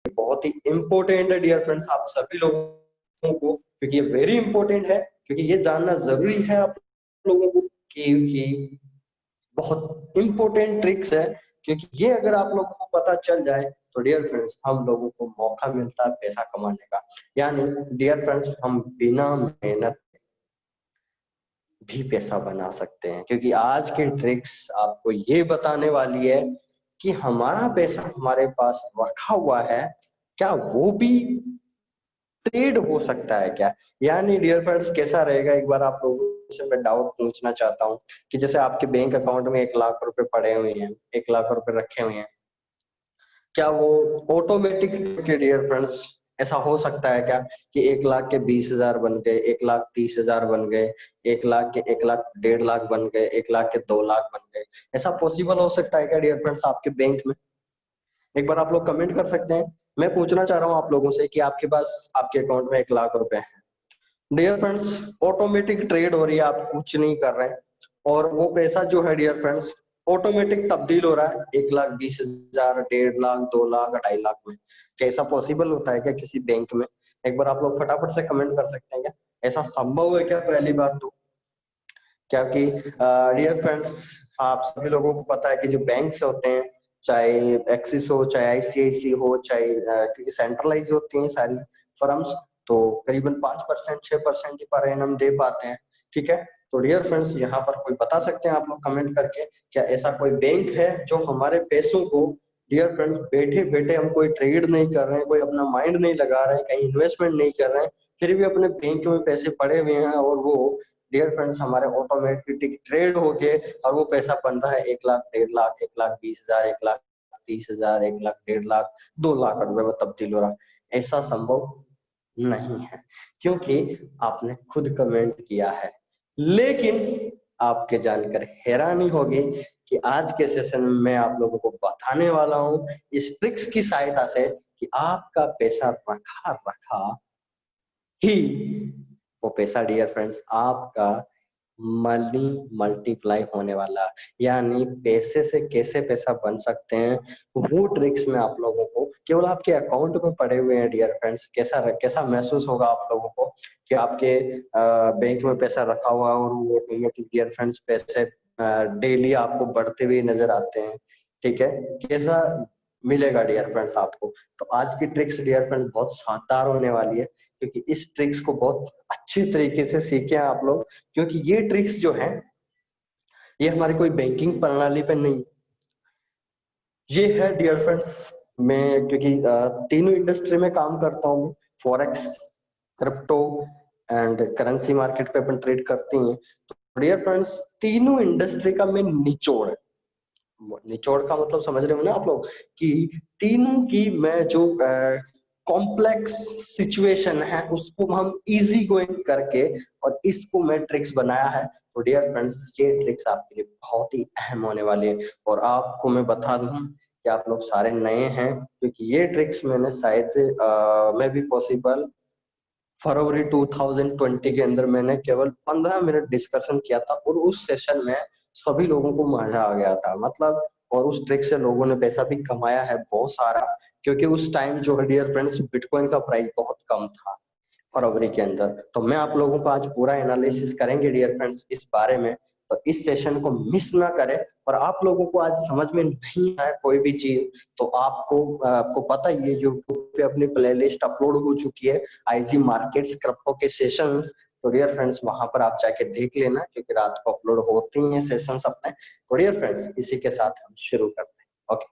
बहुत ही इंपॉर्टेंट है dear friends आप सभी लोगों को, क्योंकि ये वेरी इंपॉर्टेंट है, क्योंकि ये जानना जरूरी है आप लोगों को कि बहुत इंपॉर्टेंट ट्रिक्स है, क्योंकि ये अगर आप लोगों को पता चल जाए तो डियर फ्रेंड्स हम लोगों को मौका मिलता है पैसा कमाने का। यानी डियर फ्रेंड्स हम बिना मेहनत भी पैसा बना सकते हैं, क्योंकि आज की ट्रिक्स आपको ये बताने वाली है कि हमारा पैसा हमारे पास रखा हुआ है, क्या वो भी ट्रेड हो सकता है क्या। यानी डियर फ्रेंड्स कैसा रहेगा, एक बार आप लोगों से मैं डाउट पूछना चाहता हूँ कि जैसे आपके बैंक अकाउंट में 1 लाख रुपए पड़े हुए हैं, 1 लाख रुपए रखे हुए हैं, क्या वो ऑटोमेटिक के डियर फ्रेंड्स ऐसा हो सकता है क्या कि 1 लाख के 20,000 बन गए, 1,30,000 बन गए, 1 लाख के 1 लाख 1.5 लाख बन गए, 1 लाख के 2 लाख बन गए। ऐसा पॉसिबल हो सकता है क्या डियर फ्रेंड्स आपके बैंक में? एक बार आप लोग कमेंट कर सकते हैं। मैं पूछना चाह रहा हूँ आप लोगों से कि आपके पास आपके अकाउंट में 1 लाख रुपए है डियर फ्रेंड्स, ऑटोमेटिक ट्रेड हो रही है, आप कुछ नहीं कर रहे हैं, और वो पैसा जो है डियर फ्रेंड्स ऑटोमेटिक तब्दील हो रहा है 1,20,000, 1.5 लाख, 2 लाख, 2.5 लाख में। क्या ऐसा पॉसिबल होता है क्या किसी बैंक में? एक बार आप लोग फटाफट से कमेंट कर सकते हैं क्या ऐसा संभव है क्या? पहली बात तो क्या कि डियर फ्रेंड्स आप सभी लोगों को पता है कि जो बैंक्स होते हैं, चाहे एक्सिस हो, चाहे आईसीआईसी हो, चाहे क्योंकि सेंट्रलाइज होती हैं सारी फर्म्स, तो करीबन 5%, 6% ही पर एनम दे पाते हैं। ठीक है, तो डियर फ्रेंड्स यहाँ पर कोई बता सकते हैं आप लोग कमेंट करके, क्या ऐसा कोई बैंक है जो हमारे पैसों को डियर फ्रेंड्स बैठे बैठे हम कोई ट्रेड नहीं कर रहे हैं, कोई अपना माइंड नहीं लगा रहे हैं, कहीं इन्वेस्टमेंट नहीं कर रहे हैं, फिर भी अपने बैंक में पैसे पड़े हुए हैं और वो डियर फ्रेंड्स हमारे ऑटोमेटिक ट्रेड होके और वो पैसा बन रहा है 1 लाख, 1.5 लाख, 1,20,000, 1,30,000, 1 लाख, 1.5 लाख, 2 लाख रुपए में तब्दील हो रहा है। ऐसा संभव नहीं है, क्योंकि आपने खुद कमेंट किया है। लेकिन आपके जानकर हैरानी होगी कि आज के सेशन में मैं आप लोगों को बताने वाला हूं इस ट्रिक्स की सहायता से कि आपका पैसा रखा रखा ही वो पैसा डियर फ्रेंड्स आपका मनी मल्टीप्लाई होने वाला। यानी पैसे से कैसे पैसा बन सकते हैं वो ट्रिक्स में आप लोगों को केवल आपके अकाउंट में पड़े हुए हैं डियर फ्रेंड्स। कैसा कैसा महसूस होगा आप लोगों को कि आपके बैंक में पैसा रखा हुआ और वो ऑटोमेटिक डियर फ्रेंड्स पैसे डेली आपको बढ़ते हुए नजर आते हैं। ठीक है, कैसा मिलेगा डियर फ्रेंड्स आपको? तो आज की ट्रिक्स डियर फ्रेंड्स बहुत शानदार होने वाली है, क्योंकि इस ट्रिक्स को बहुत अच्छी तरीके से सीखे आप लोग, क्योंकि ये ट्रिक्स जो है ये हमारी कोई बैंकिंग प्रणाली पे नहीं, ये है डियर फ्रेंड्स मैं क्योंकि तीनों इंडस्ट्री में काम करता हूँ, forex, crypto and currency market पे अपन ट्रेड करती हैं। तो डियर फ्रेंड्स तीनों इंडस्ट्री का मैं निचोड़, निचोड़ का मतलब समझ रहे हो ना आप लोग, कि तीनों की मैं जो कॉम्प्लेक्स सिचुएशन है उसको हम इजी गोइंग करके और इसको मैं ट्रिक्स बनाया है। तो डियर फ्रेंड्स ये ट्रिक्स आपके लिए बहुत ही अहम होने वाली है, और आपको मैं बता दूं कि आप लोग सारे नए हैं, क्योंकि ये ट्रिक्स मैंने शायद मैं भी पॉसिबल फरवरी 2020 के अंदर मैंने केवल 15 मिनट डिस्कशन किया था, और उस सेशन में सभी लोगों को मजा आ गया था मतलब, और उस ट्रिक से लोगों ने पैसा भी कमाया है बहुत सारा, क्योंकि उस टाइम जो है डियर फ्रेंड्स बिटकॉइन का प्राइस बहुत कम था फरवरी के अंदर। तो मैं आप लोगों को आज पूरा एनालिसिस करेंगे डियर फ्रेंड्स इस बारे में, तो इस सेशन को मिस ना करें। और आप लोगों को आज समझ में नहीं आया कोई भी चीज तो आपको पता ही है यूट्यूब पे अपनी प्लेलिस्ट अपलोड हो चुकी है आईजी मार्केट्स क्रिप्टो के सेशंस। तो डियर फ्रेंड्स वहां पर आप जाके देख लेना, क्योंकि रात को अपलोड होती हैं सेशंस अपने। तो डियर फ्रेंड्स इसी के साथ हम शुरू करते हैं। ओके,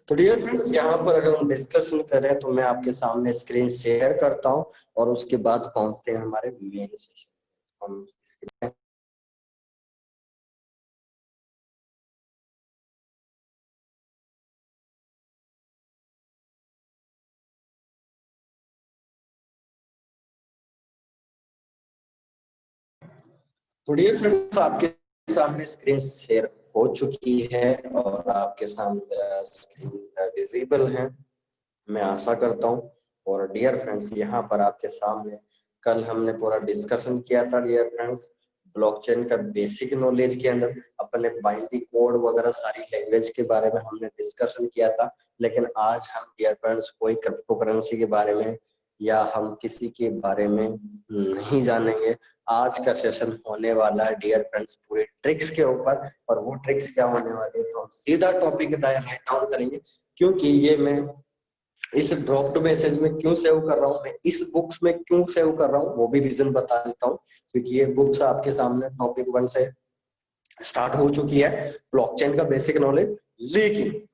तो डियर फ्रेंड्स, यहाँ पर अगर हम डिस्कशन करें तो मैं आपके सामने स्क्रीन शेयर करता हूँ और उसके बाद पहुंचते हैं हमारे मेन सेशन। हम तो डियर फ्रेंड्स, आपके सामने स्क्रीन शेयर हो चुकी है और आपके सामने स्क्रीन विजिबल है, मैं आशा करता हूँ। और डियर फ्रेंड्स, यहाँ पर आपके सामने कल हमने पूरा डिस्कशन किया था डियर फ्रेंड्स, ब्लॉकचेन का बेसिक नॉलेज के अंदर अपने बाइनरी कोड वगैरह सारी लैंग्वेज के बारे में हमने डिस्कशन किया था। लेकिन आज हम डियर फ्रेंड्स कोई क्रिप्टो करेंसी के बारे में या हम किसी के बारे में नहीं जानेंगे। आज का सेशन होने वाला है डियर फ्रेंड्स पूरे ट्रिक्स के ऊपर, और वो ट्रिक्स क्या होने वाली है तो हम सीधा टॉपिक राइट डाउन करेंगे। क्योंकि ये मैं इस ड्रॉप्ड मैसेज में क्यों सेव कर रहा हूँ, मैं इस बुक्स में क्यों सेव कर रहा हूँ वो भी रीजन बता देता हूँ। क्योंकि ये बुक्स आपके सामने टॉपिक 1 से स्टार्ट हो चुकी है, ब्लॉकचेन का बेसिक नॉलेज। लेकिन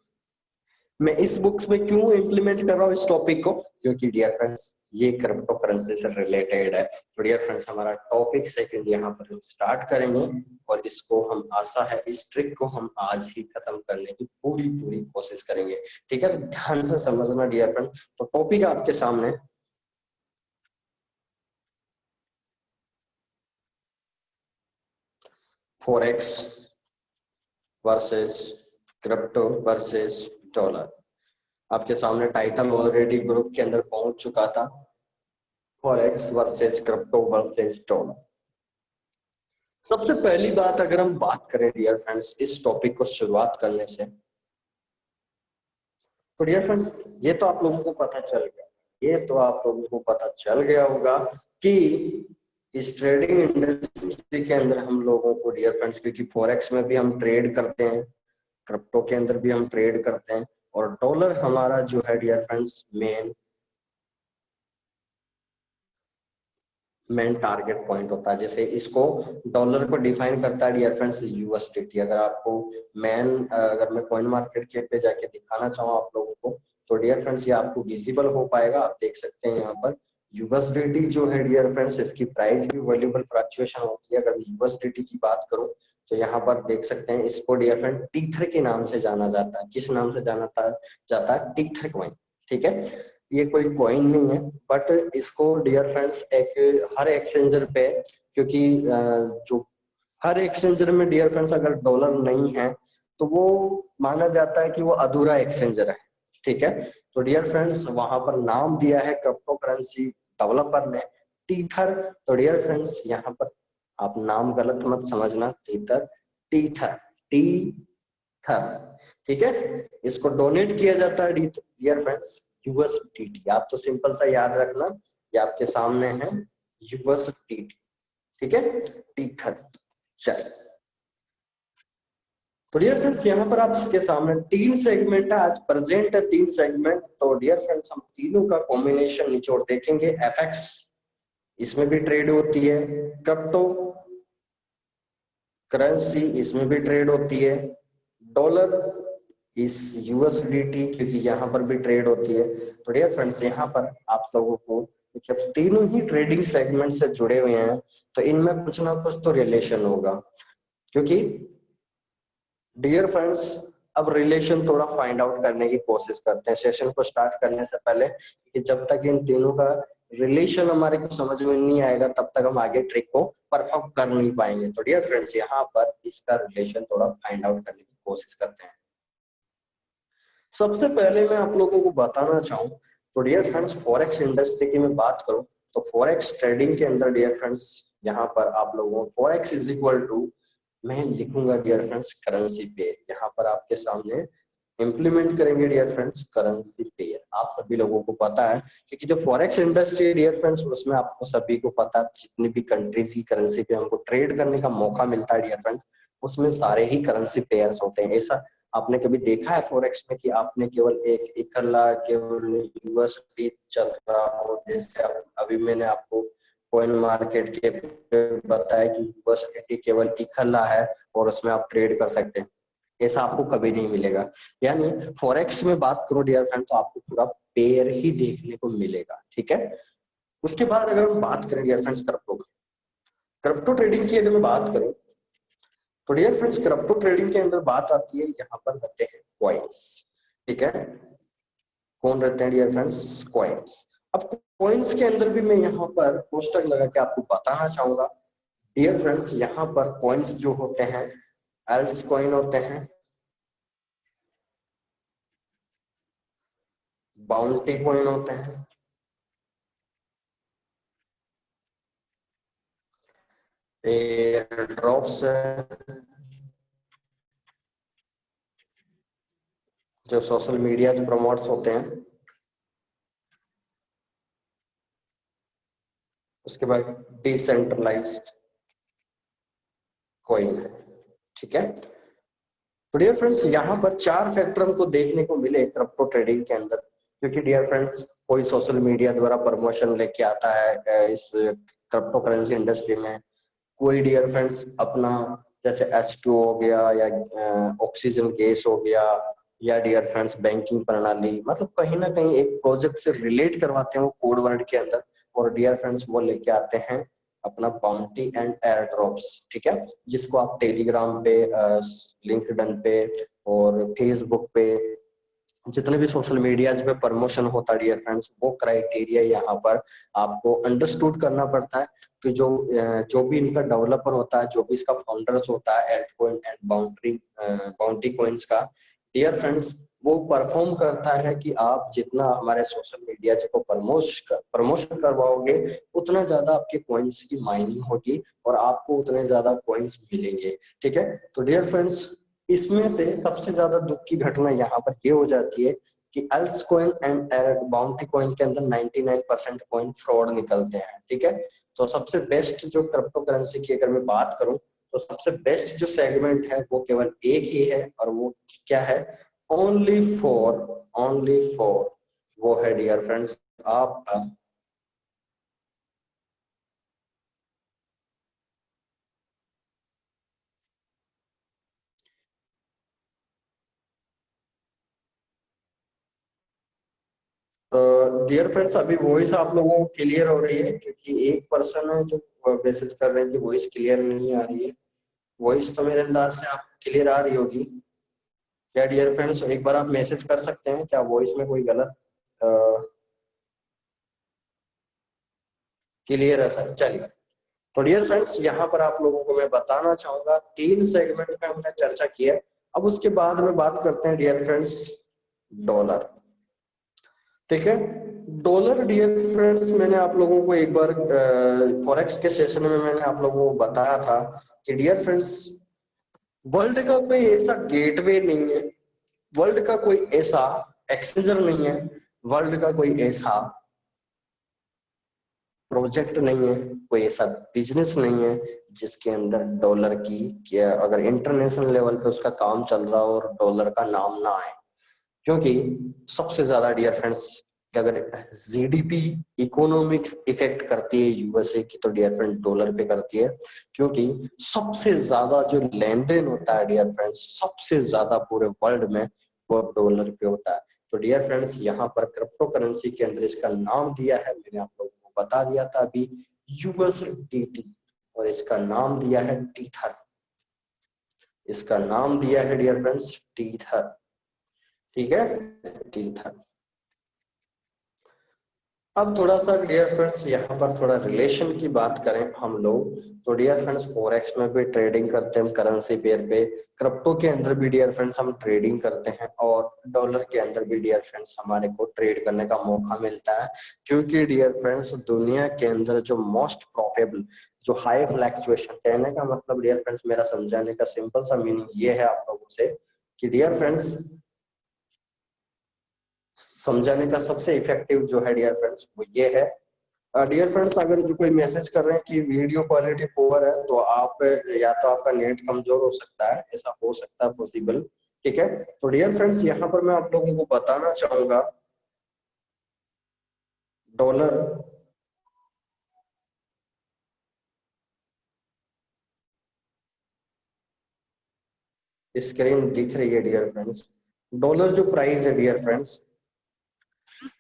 मैं इस बुक्स में क्यों इंप्लीमेंट कर रहा हूँ इस टॉपिक को, क्योंकि डियर फ्रेंड्स ये क्रिप्टो करेंसी से रिलेटेड है। तो डियर फ्रेंड्स, हमारा टॉपिक सेकंड यहाँ पर हम स्टार्ट करेंगे और इसको हम आशा है इस ट्रिक को हम आज ही खत्म करने की पूरी पूरी कोशिश करेंगे। ठीक है, तो ध्यान से समझना डियर फ्रेंड्स। तो टॉपिक आपके सामने forex versus crypto versus dollar. आपके सामने टाइटल ऑलरेडी ग्रुप के अंदर पहुंच चुका था, forex versus crypto versus dollar. सबसे पहली बात अगर हम बात करें डियर फ्रेंड्स इस टॉपिक को शुरुआत करने से, तो डियर फ्रेंड्स ये तो आप लोगों को पता चल गया, ये तो आप लोगों को पता चल गया होगा कि इस ट्रेडिंग इंडस्ट्री के अंदर हम लोगों को डियर फ्रेंड्स, क्योंकि फॉरेक्स में भी हम ट्रेड करते हैं, क्रिप्टो के अंदर भी हम ट्रेड करते हैं, और डॉलर हमारा जो है dear friends main target point होता है। जैसे इसको डॉलर को डिफाइन करता है डियर फ्रेंड्स यूएसडीटी। अगर आपको अगर मैं कॉइन मार्केट के पे जाके दिखाना चाहूँ आप लोगों को, तो डियर फ्रेंड्स ये आपको विजिबल हो पाएगा। आप देख सकते हैं यहाँ पर यूएसडीटी जो है डियर फ्रेंड्स, इसकी प्राइस भी वैल्यूबल फ्लक्चुएशन होती है। अगर यूएसडीटी की बात करूँ तो यहाँ पर देख सकते हैं इसको डियर फ्रेंड टीथर के नाम से जाना जाता है। किस नाम से जाना जाता है? Tether coin. ठीक है, ये कोई कॉइन नहीं है, बट इसको डियर फ्रेंड्स एक हर एक्सचेंजर पे, क्योंकि जो हर एक्सचेंजर में डियर फ्रेंड्स अगर डॉलर नहीं है तो वो माना जाता है कि वो अधूरा एक्सचेंजर है। ठीक है, तो डियर फ्रेंड्स वहां पर नाम दिया है क्रिप्टो करेंसी डेवलपर ने टीथर। तो डियर फ्रेंड्स यहाँ पर आप नाम गलत मत समझना, टीथर, टीथर, टीथर। ठीक है, इसको डोनेट किया जाता है डियर फ्रेंड्स यूएसडीटी। आप तो सिंपल सा याद रखना, ये आपके सामने है यूएसडीटी। ठीक है, टीथर। चल, तो डियर फ्रेंड्स यहाँ पर आपके सामने 3 सेगमेंट है, आज प्रेजेंट है 3 सेगमेंट। तो डियर फ्रेंड्स हम तीनों का कॉम्बिनेशन निचोड़ देखेंगे। एफएक्स, इसमें भी ट्रेड होती है, क्रिप्टो करेंसी इसमें भी ट्रेड होती है, डॉलर इस यूएसडीटी क्योंकि यहाँ पर भी ट्रेड होती है। तो डियर फ्रेंड्स यहाँ पर आप लोगों को जब तीनों ही ट्रेडिंग सेगमेंट से जुड़े हुए हैं तो इनमें कुछ ना कुछ तो रिलेशन होगा। क्योंकि डियर फ्रेंड्स अब रिलेशन थोड़ा फाइंड आउट करने की कोशिश करते हैं सेशन को स्टार्ट करने से पहले, कि जब तक इन तीनों का रिलेशन हमारे को समझ में नहीं आएगा तब तक हम आगे ट्रिक को परफॉर्म कर नहीं पाएंगे। तो डियर फ्रेंड्स यहाँ पर इसका रिलेशन थोड़ा फाइंड आउट करने की कोशिश करते हैं। सबसे पहले मैं आप लोगों को बताना चाहूँ तो डियर फ्रेंड्स फॉरेक्स इंडस्ट्री की मैं बात करूँ तो फॉरेक्स ट्रेडिंग के अंदर डियर फ्रेंड्स यहाँ पर आप लोगों को फॉरेक्स इज इक्वल टू, मैं लिखूंगा डियर फ्रेंड्स करेंसी पेयर। यहाँ पर आपके सामने इंप्लीमेंट करेंगे डियर फ्रेंड्स करेंसी पेयर। आप सभी लोगों को पता है क्योंकि जो फॉरेक्स इंडस्ट्री डियर फ्रेंड्स उसमें आपको सभी को पता है जितनी भी कंट्रीज की करेंसी पे हमको ट्रेड करने का मौका मिलता है डियर फ्रेंड्स, उसमें सारे ही करेंसी पेयर्स होते हैं। ऐसा आपने कभी देखा है फॉरेक्स में कि आपने केवल एक इकल्ला केवल यूएसडी चल रहा हो? जैसे अभी मैंने आपको कॉइन मार्केट के बताया कि यूएसडी केवल इकल्ला है और उसमें आप ट्रेड कर सकते हैं। ऐसा आपको कभी नहीं मिलेगा। यानी फॉरेक्स में बात करो डियर फ्रेंड तो आपको पूरा पेयर ही देखने को मिलेगा, ठीक है। उसके बाद अगर हम बात करें dear friends crypto, crypto trading की अगर मैं बात करूं तो डियर फ्रेंड्स क्रिप्टो ट्रेडिंग के अंदर बात आती है, यहाँ पर रहते हैं कॉइन्स, ठीक है। कौन रहते हैं डियर फ्रेंड्स? कॉइन्स। अब कॉइन्स के अंदर भी मैं यहाँ पर पोस्टर लगा के आपको बताना चाहूंगा डियर फ्रेंड्स, यहाँ पर कॉइन्स जो होते हैं एल्स कॉइन होते हैं, बाउंटी कॉइन होते हैं, एयर ड्रॉप्स जो सोशल मीडिया पे प्रमोट्स होते हैं, उसके बाद डिसेंट्रलाइज्ड कॉइन है, ठीक है। तो डियर फ्रेंड्स यहाँ पर चार फैक्टर हमको देखने को मिले क्रिप्टो ट्रेडिंग के अंदर, क्योंकि डियर फ्रेंड्स कोई सोशल मीडिया द्वारा प्रमोशन लेके आता है इस क्रिप्टो करेंसी इंडस्ट्री में, कोई डियर फ्रेंड्स अपना जैसे H2O हो गया या ऑक्सीजन गैस हो गया या डियर फ्रेंड्स बैंकिंग प्रणाली, मतलब कहीं ना कहीं एक प्रोजेक्ट से रिलेट करवाते हैं वो कोड वर्ड के अंदर, और डियर फ्रेंड्स वो लेके आते हैं अपना बाउंटी एंड एयर ड्रॉप्स, ठीक है, जिसको आप टेलीग्राम पे, लिंक्डइन पे और फेसबुक पे, जितने भी सोशल मीडिया पे प्रमोशन होता है डियर फ्रेंड्स, वो क्राइटेरिया यहाँ पर आपको अंडरस्टूड करना पड़ता है कि जो भी इनका डेवलपर होता है, जो भी इसका फाउंडर्स होता है एल्टकॉइन एंड बाउंटी कॉइन्स का, डियर फ्रेंड्स वो परफॉर्म करता है कि आप जितना हमारे सोशल मीडिया को प्रमोशन करवाओगे उतना ज्यादा आपके कॉइन्स की माइनिंग होगी और आपको उतने ज्यादा कॉइन्स मिलेंगे, ठीक है। तो डियर फ्रेंड्स इसमें से सबसे ज्यादा दुख की घटना यहाँ पर ये हो जाती है कि अल्स कॉइन एंड बाउंटी कॉइन के अंदर 99% कॉइन फ्रॉड निकलते हैं, ठीक है। तो सबसे बेस्ट जो क्रिप्टो करेंसी की अगर मैं बात करूं तो सबसे बेस्ट जो सेगमेंट है वो केवल एक ही है, और वो क्या है? ओनली फॉर वो है डियर फ्रेंड्स आपका डियर फ्रेंड्स अभी वॉइस आप लोगों को क्लियर हो रही है? क्योंकि एक पर्सन है जो मैसेज कर रहे हैं कि वॉइस क्लियर नहीं आ रही है। वॉइस तो मेरे अंदाज से आप क्लियर आ रही होगी क्या डियर फ्रेंड्स? एक बार आप मैसेज कर सकते हैं क्या वॉइस में कोई गलत क्लियर है सर? चलिए। तो डियर फ्रेंड्स यहाँ पर आप लोगों को मैं बताना चाहूंगा तीन सेगमेंट में हमने चर्चा की है। अब उसके बाद में बात करते हैं डियर फ्रेंड्स डॉलर, ठीक है। डॉलर डियर फ्रेंड्स मैंने आप लोगों को एक बार फॉरेक्स के सेशन में मैंने आप लोगों को बताया था कि डियर फ्रेंड्स वर्ल्ड का कोई ऐसा गेटवे नहीं है, वर्ल्ड का कोई ऐसा एक्सचेंजर नहीं है, वर्ल्ड का कोई ऐसा प्रोजेक्ट नहीं है, कोई ऐसा बिजनेस नहीं है जिसके अंदर डॉलर की, क्या अगर इंटरनेशनल लेवल पे उसका काम चल रहा हो और डॉलर का नाम ना आए। क्योंकि सबसे ज्यादा डियर फ्रेंड्स अगर जीडीपी इकोनॉमिक्स इफेक्ट करती है यूएसए की तो डियर फ्रेंड डॉलर पे करती है, क्योंकि सबसे ज्यादा जो लेन देन होता है डियर फ्रेंड्स सबसे ज्यादा पूरे वर्ल्ड में वो डॉलर पे होता है। तो डियर फ्रेंड्स यहाँ पर क्रिप्टो करेंसी के अंदर इसका नाम दिया है, मैंने आप लोगों को बता दिया था अभी, यूएसडीटी, और इसका नाम दिया है टीथर, इसका नाम दिया है डियर फ्रेंड्स टीथर, ठीक है, टीथर। अब थोड़ा सा डियर फ्रेंड्स यहाँ पर थोड़ा रिलेशन की बात करें हम लोग, तो डियर फ्रेंड्स फॉरेक्स में भी ट्रेडिंग करते हैं करेंसी पेयर पे, क्रिप्टो के अंदर भी डियर फ्रेंड्स हम ट्रेडिंग करते हैं, और डॉलर के अंदर भी डियर फ्रेंड्स हमारे को ट्रेड करने का मौका मिलता है। क्योंकि डियर फ्रेंड्स दुनिया के अंदर जो मोस्ट प्रॉफिटेबल, जो हाई फ्लैक्चुएशन, कहने का मतलब डियर फ्रेंड्स मेरा समझाने का सिंपल सा मीनिंग ये है आप लोगों से कि डियर फ्रेंड्स समझाने का सबसे इफेक्टिव जो है डियर फ्रेंड्स वो ये है, डियर फ्रेंड्स अगर जो कोई मैसेज कर रहे हैं कि वीडियो क्वालिटी पुअर है तो आप या तो आपका नेट कमजोर हो सकता है, ऐसा हो सकता है पॉसिबल, ठीक है। तो डियर फ्रेंड्स यहाँ पर मैं आप लोगों को बताना चाहूंगा डॉलर, स्क्रीन दिख रही है डियर फ्रेंड्स। डॉलर जो प्राइस है डियर फ्रेंड्स,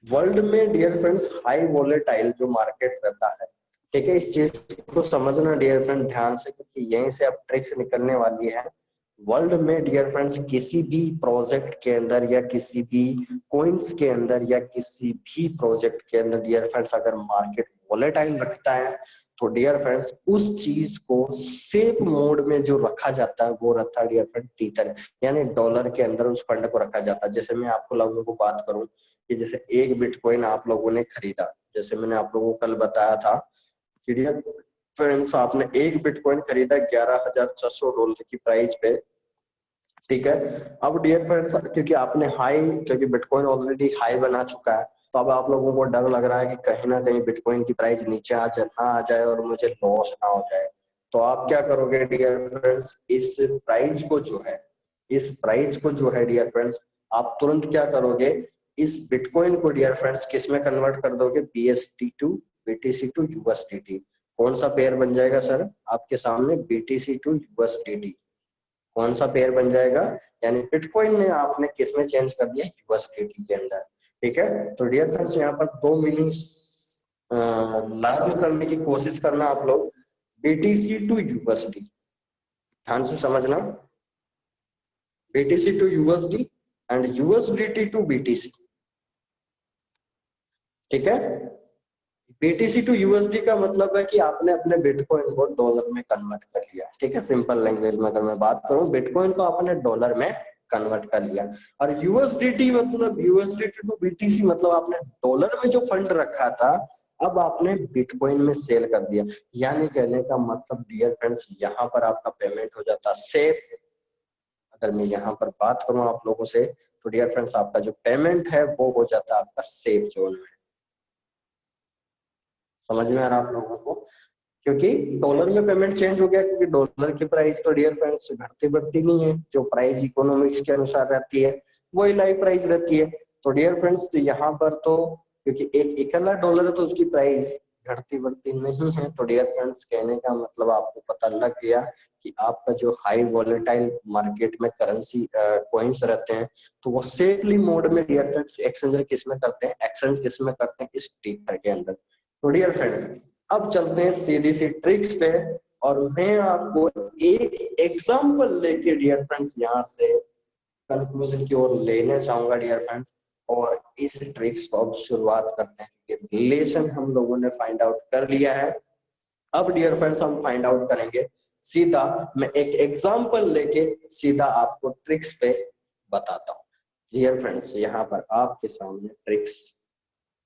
वर्ल्ड में डियर फ्रेंड्स हाई वॉलेटाइल जो मार्केट रहता है, ठीक है, इस चीज को समझना डियर फ्रेंड ध्यान से, क्योंकि यहीं से अब ट्रिक्स निकलने वाली है। वर्ल्ड में डियर फ्रेंड्स किसी भी प्रोजेक्ट के अंदर या किसी भी कोइंस के अंदर या किसी भी प्रोजेक्ट के अंदर डियर फ्रेंड्स अगर मार्केट वॉलेटाइल रखता है तो डियर फ्रेंड्स उस चीज को सेफ मोड में जो रखा जाता है वो रहता है डियर फ्रेंड टीथर, यानी डॉलर के अंदर उस फंड को रखा जाता है। जैसे मैं आपको लोगों को बात करूं कि जैसे एक बिटकॉइन आप लोगों ने खरीदा, जैसे मैंने आप लोगों को कल बताया था कि डियर फ्रेंड्स आपने एक बिटकॉइन खरीदा $11,600 की प्राइस पे, ठीक है। अब डियर फ्रेंड्स क्योंकि आपने हाई, क्योंकि बिटकॉइन ऑलरेडी हाई बना चुका है, तो अब आप लोगों को डर लग रहा है कि कहीं ना कहीं बिटकॉइन की प्राइस नीचे आ जाए और मुझे लॉस ना हो जाए। तो आप क्या करोगे डियर फ्रेंड्स, इस प्राइस को जो है, इस प्राइस को जो है डियर फ्रेंड्स, आप तुरंत क्या करोगे, इस बिटकॉइन को डियर फ्रेंड्स किस में कन्वर्ट कर दोगे, BST to BTC to USDT. कौन सा पेयर बन जाएगा सर आपके सामने, बीटीसी टू यूएसडीटी। कौन सा पेयर बन जाएगा, यानी बिटकॉइन ने आपने किस में चेंज कर दिया, यूएसडीटी के अंदर, ठीक है। तो डियर फ्रेंड्स यहाँ पर दो मीनिंग्स लर्न करने की कोशिश करना आप लोग, बीटीसी टू यूएसडी, ध्यान से समझना, BTC to USD and USDT to BTC, ठीक है। बीटीसी टू यूएसडी का मतलब है कि आपने अपने बिटकॉइन को डॉलर में कन्वर्ट कर लिया, ठीक है। सिंपल लैंग्वेज में अगर मैं बात करूं, बिटकॉइन को आपने डॉलर में कन्वर्ट कर लिया। और यूएसडीटी मतलब, यूएसडीटी टू बीटीसी मतलब आपने डॉलर में जो फंड रखा था अब आपने बिटकॉइन में सेल कर दिया। यानी कहने का मतलब डियर फ्रेंड्स यहाँ पर आपका पेमेंट हो जाता सेफ। अगर मैं यहाँ पर बात करूं आप लोगों से तो डियर फ्रेंड्स आपका जो पेमेंट है वो हो जाता है आपका सेफ जोन में। समझ में आ रहा आप लोगों को, क्योंकि डॉलर में पेमेंट चेंज हो गया, क्योंकि डॉलर की प्राइस तो डियर फ्रेंड्स घटती बढ़ती नहीं है, जो प्राइस इकोनॉमिक्स के अनुसार रहती है वही लाइव प्राइस रहती है। तो डियर फ्रेंड्स तो यहाँ पर तो क्योंकि एक इकल्ला डॉलर है तो उसकी प्राइस घटती बढ़ती नहीं है। तो डियर फ्रेंड्स कहने का मतलब आपको पता लग गया कि आपका जो हाई वॉलेटाइल मार्केट में करेंसी कॉइन्स रहते हैं तो वो सेफली मोड में डियर फ्रेंड्स एक्सचेंज किस में करते हैं, एक्सचेंज किस में करते हैं, इस टीथर के अंदर। तो डियर फ्रेंड्स अब चलते हैं सीधी सी ट्रिक्स पे, और मैं आपको एक एग्जांपल लेके डियर फ्रेंड्स यहाँ से कंक्लूजन की ओर लेने चाहूंगा डियर फ्रेंड्स। और इस ट्रिक्स को अब शुरुआत करते हैं कि रिलेशन हम लोगों ने फाइंड आउट कर लिया है। अब डियर फ्रेंड्स हम फाइंड आउट करेंगे सीधा, मैं एक एग्जांपल लेके सीधा आपको ट्रिक्स पे बताता हूँ। डियर फ्रेंड्स यहाँ पर आपके सामने ट्रिक्स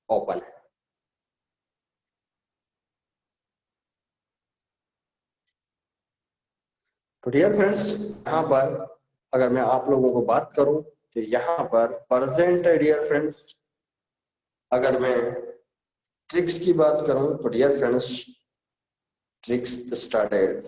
ओपन है। तो डियर फ्रेंड्स यहाँ पर अगर मैं आप लोगों को बात करूं तो यहाँ पर प्रेजेंट है डियर फ्रेंड्स। अगर मैं ट्रिक्स की बात करूं तो dear friends tricks started,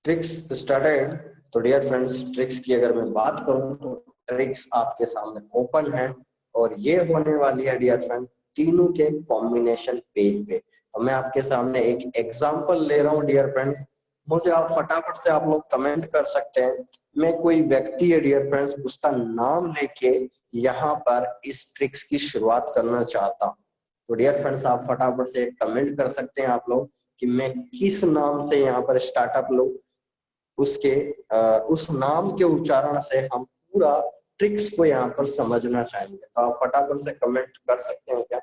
tricks started. तो डियर फ्रेंड्स ट्रिक्स की अगर मैं बात करूं तो ट्रिक्स आपके सामने ओपन है, और ये होने वाली है डियर फ्रेंड तीनों के कॉम्बिनेशन पेज पे। और मैं आपके सामने एक एग्जांपल ले रहा हूं डियर फ्रेंड्स, मुझे आप फटाफट से आप लोग कमेंट कर सकते हैं। मैं कोई व्यक्ति है डियर फ्रेंड्स उसका नाम लेके यहाँ पर इस ट्रिक्स की शुरुआत करना चाहता हूँ। तो डियर फ्रेंड्स आप फटाफट से कमेंट कर सकते हैं आप लोग कि मैं किस नाम से यहाँ पर स्टार्टअप लूं, उसके उस नाम के उच्चारण से हम पूरा ट्रिक्स को यहाँ पर समझना चाहेंगे। तो आप फटाफट से कमेंट कर सकते हैं क्या,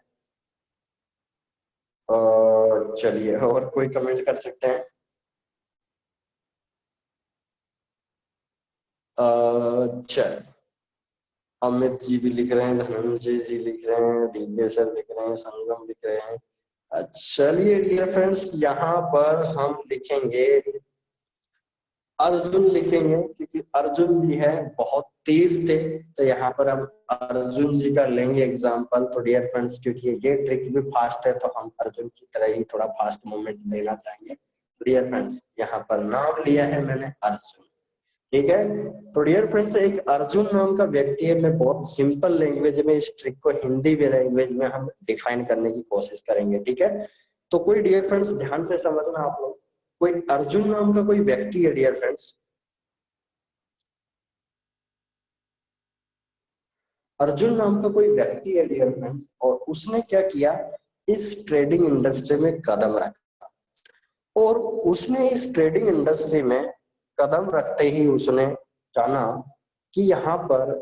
चलिए और कोई कमेंट कर सकते हैं। चल अमित जी भी लिख रहे हैं, धनंजय जी लिख रहे हैं, डीके सर लिख रहे हैं, संगम लिख रहे हैं। चलिए डियर फ्रेंड्स यहाँ पर हम लिखेंगे अर्जुन लिखेंगे, क्योंकि अर्जुन जी है बहुत तेज थे। तो यहाँ पर हम अर्जुन जी का लेंगे एग्जांपल। तो डियर फ्रेंड्स क्योंकि ये ट्रिक भी फास्ट है तो हम अर्जुन की तरह ही थोड़ा फास्ट मूवमेंट देना चाहेंगे। डियर फ्रेंड्स यहाँ पर नाम लिया है मैंने अर्जुन, ठीक है। तो डियर फ्रेंड्स एक अर्जुन नाम का व्यक्ति है। मैं बहुत सिंपल लैंग्वेज में इस ट्रिक को हिंदी में लैंग्वेज में हम डिफाइन करने की कोशिश करेंगे, ठीक है। तो कोई डियर फ्रेंड्स ध्यान से समझना आप लोग, कोई अर्जुन नाम का कोई व्यक्ति है डियर फ्रेंड्स, अर्जुन नाम का कोई व्यक्ति है डियर फ्रेंड्स, और उसने क्या किया, इस ट्रेडिंग इंडस्ट्री में कदम रखा। और उसने इस ट्रेडिंग इंडस्ट्री में कदम रखते ही उसने जाना कि यहाँ पर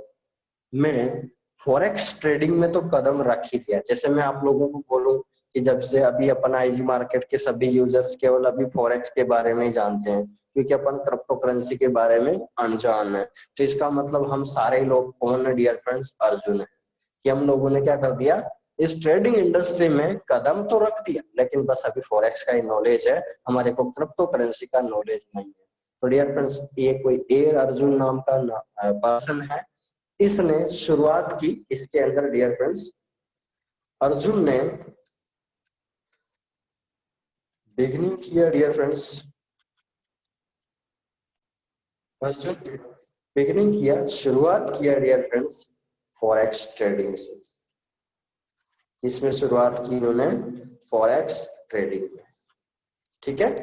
मैं फॉरेक्स ट्रेडिंग में तो कदम रख ही दिया। जैसे मैं आप लोगों को बोलूं कि जब से अभी अपन आईजी मार्केट के सभी यूजर्स केवल अभी फॉरेक्स के बारे में ही जानते हैं, क्योंकि अपन क्रिप्टो करेंसी के बारे में अनजान है। तो इसका मतलब हम सारे लोग कौन है डियर फ्रेंड्स, अर्जुन है। कि हम लोगों ने क्या कर दिया, इस ट्रेडिंग इंडस्ट्री में कदम तो रख दिया, लेकिन बस अभी फॉरेक्स का ही नॉलेज है, हमारे को क्रिप्टो करेंसी का नॉलेज नहीं है। तो डियर फ्रेंड्स, ये कोई एयर अर्जुन नाम का पर्सन है, इसने शुरुआत की इसके अंदर डियर फ्रेंड्स। अर्जुन ने बिगिनिंग किया डियर फ्रेंड्स, अर्जुन बिगिनिंग किया, शुरुआत किया डियर फ्रेंड्स फॉरेक्स ट्रेडिंग से। इसमें शुरुआत की इन्होंने फॉरेक्स ट्रेडिंग में, ठीक है।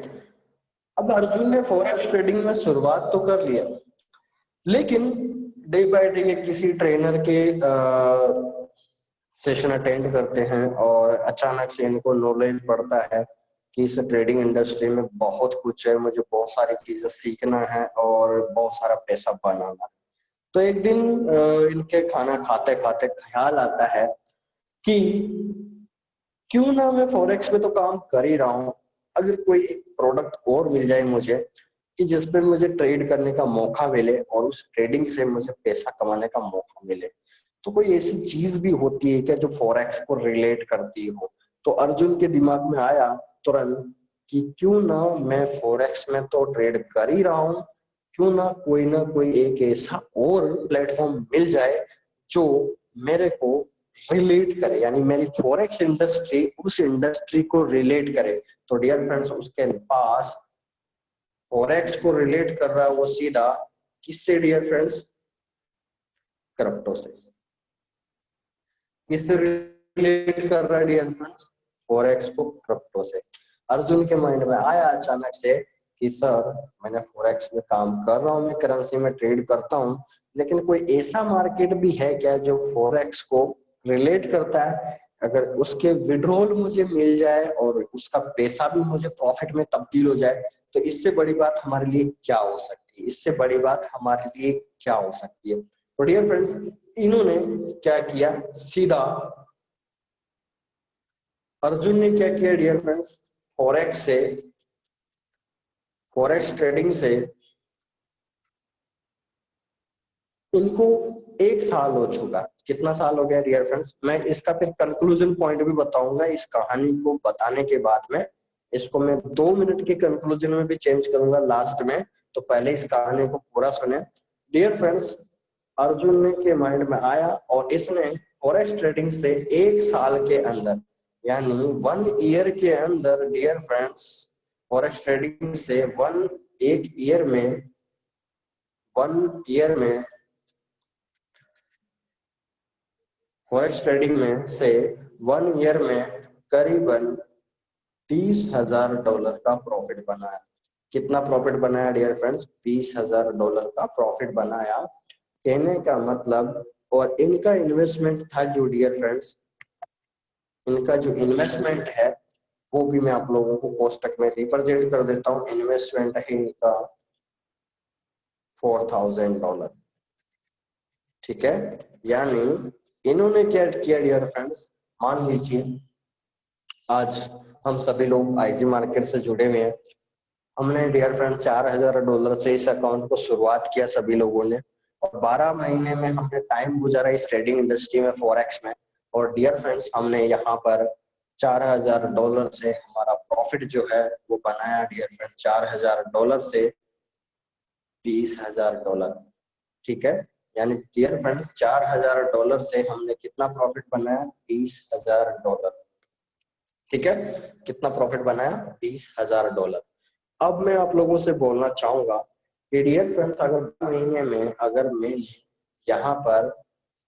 अब अर्जुन ने फॉरेक्स ट्रेडिंग में शुरुआत तो कर लिया, लेकिन डे बाय डे किसी ट्रेनर के सेशन अटेंड करते हैं और अचानक से इनको नॉलेज बढ़ता है कि इस ट्रेडिंग इंडस्ट्री में बहुत कुछ है, मुझे बहुत सारी चीजें सीखना है और बहुत सारा पैसा बनाना है। तो एक दिन इनके खाना खाते खाते ख्याल आता है कि क्यों ना मैं फॉरेक्स में तो काम कर ही रहा हूँ, अगर कोई एक प्रोडक्ट और मिल जाए मुझे कि जिसपे मुझे ट्रेड करने का मौका मिले और उस ट्रेडिंग से मुझे पैसा कमाने का मौका मिले। तो कोई ऐसी चीज भी होती है क्या जो फॉरेक्स को रिलेट करती हो। तो अर्जुन के दिमाग में आया तुरंत कि क्यों ना मैं फॉरेक्स में तो ट्रेड कर ही रहा हूँ, क्यों ना कोई एक ऐसा और प्लेटफॉर्म मिल जाए जो मेरे को रिलेट करे, यानी मेरी फॉरेक्स इंडस्ट्री उस इंडस्ट्री को रिलेट करे। तो डियर फ्रेंड्स, उसके पास फॉरेक्स को रिलेट कर रहा है वो सीधा किससे डियर फ्रेंड्स, क्रिप्टो से। किससे रिलेट कर रहा है डियर फ्रेंड्स, फॉरेक्स को क्रिप्टो से। अर्जुन के माइंड में आया अचानक से कि सर, मैंने फॉरेक्स में काम कर रहा हूँ, मैं करेंसी में ट्रेड करता हूँ, लेकिन कोई ऐसा मार्केट भी है क्या जो फॉरेक्स को रिलेट करता है। अगर उसके विड्रॉल मुझे मिल जाए और उसका पैसा भी मुझे प्रॉफिट में तब्दील हो जाए, तो इससे बड़ी बात हमारे लिए क्या हो सकती है, इससे बड़ी बात हमारे लिए क्या हो सकती है। तो डियर फ्रेंड्स, इन्होंने क्या किया, सीधा अर्जुन ने क्या किया डियर फ्रेंड्स, फॉरेक्स ट्रेडिंग से इनको 1 साल हो चुका। कितना साल हो गया डियर फ्रेंड्स, मैं इसका फिर कंक्लूजन पॉइंट भी बताऊंगा इस कहानी को बताने के बाद में। इसको मैं 2 मिनट के कंक्लूजन में भी चेंज करूंगा लास्ट में, तो पहले इस कहानी को पूरा सुने डियर फ्रेंड्स। अर्जुन ने के माइंड में आया और इसने फॉरेक्स ट्रेडिंग से 1 साल के अंदर, यानी 1 ईयर के अंदर डियर फ्रेंड्स, फॉरेक्स ट्रेडिंग से 1 ईयर में फॉरेक्स ट्रेडिंग में से 1 ईयर में करीबन $20,000 का प्रॉफिट बनाया। कितना प्रॉफिट बनाया डियर फ्रेंड्स, $20,000 का प्रॉफिट बनाया। कहने का मतलब, और इनका इन्वेस्टमेंट था जो डियर फ्रेंड्स, इनका जो इन्वेस्टमेंट है वो भी मैं आप लोगों को कोष्टक में रिप्रेजेंट कर देता हूँ। इन्वेस्टमेंट है इनका $4,000, ठीक है। यानी इन्होंने क्या किया डियर फ्रेंड्स, मान लीजिए आज हम सभी लोग आईजी मार्केट से जुड़े हुए हैं। हमने डियर फ्रेंड $4,000 से इस अकाउंट को शुरुआत किया सभी लोगों ने, और 12 महीने में हमने टाइम गुजारा इस ट्रेडिंग इंडस्ट्री में, फॉरेक्स में। और डियर फ्रेंड्स, हमने यहाँ पर $4,000 से हमारा प्रॉफिट जो है वो बनाया डियर फ्रेंड, $4,000 से $20,000, ठीक है। यानी डियर फ्रेंड्स, $4,000 से हमने कितना प्रॉफिट बनाया, $20,000, ठीक है। कितना प्रॉफिट बनाया, $20,000। अब मैं आप लोगों से बोलना चाहूंगा कि डियर फ्रेंड्स, अगर महीने में अगर मैं यहाँ पर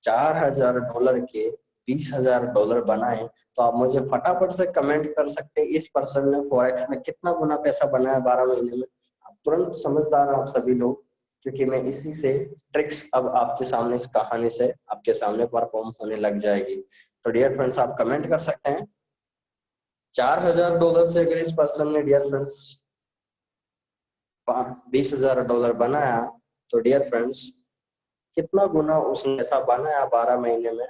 $4,000 के $20,000 बनाए, तो आप मुझे फटाफट से कमेंट कर सकते हैं इस पर्सन ने फॉरेक्स में कितना गुना पैसा बनाया 12 महीने में। आप तुरंत समझदार हैं आप सभी लोग, क्योंकि मैं इसी से ट्रिक्स अब आपके सामने इस कहानी से आपके सामने परफॉर्म होने लग जाएगी। तो डियर फ्रेंड्स आप कमेंट कर सकते हैं $4,000 से अगर इस पर्सन ने डियर फ्रेंड्स $20,000 बनाया, तो डियर फ्रेंड्स कितना गुना उसने ऐसा बनाया 12 महीने में,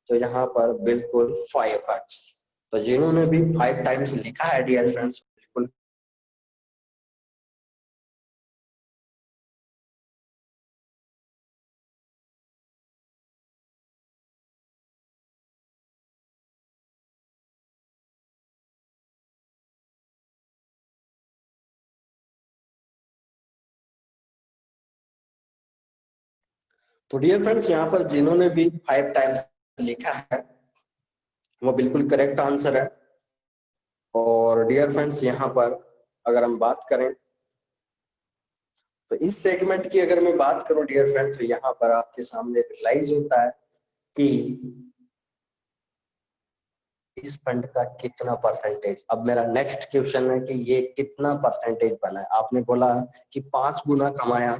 तो यहाँ पर बिल्कुल 5x। तो जिन्होंने भी 5 टाइम्स लिखा है डियर फ्रेंड्स, बिल्कुल तो डियर फ्रेंड्स यहाँ पर जिन्होंने भी 5 टाइम्स लिखा है वो बिल्कुल करेक्ट आंसर है। और डियर फ्रेंड्स यहाँ पर अगर हम बात करें तो इस सेगमेंट की अगर मैं बात करूं डियर फ्रेंड्स, तो यहाँ पर आपके सामने रियलाइज होता है कि इस फंड का कितना परसेंटेज। अब मेरा नेक्स्ट क्वेश्चन है कि ये कितना परसेंटेज बना है। आपने बोला कि 5 गुना कमाया,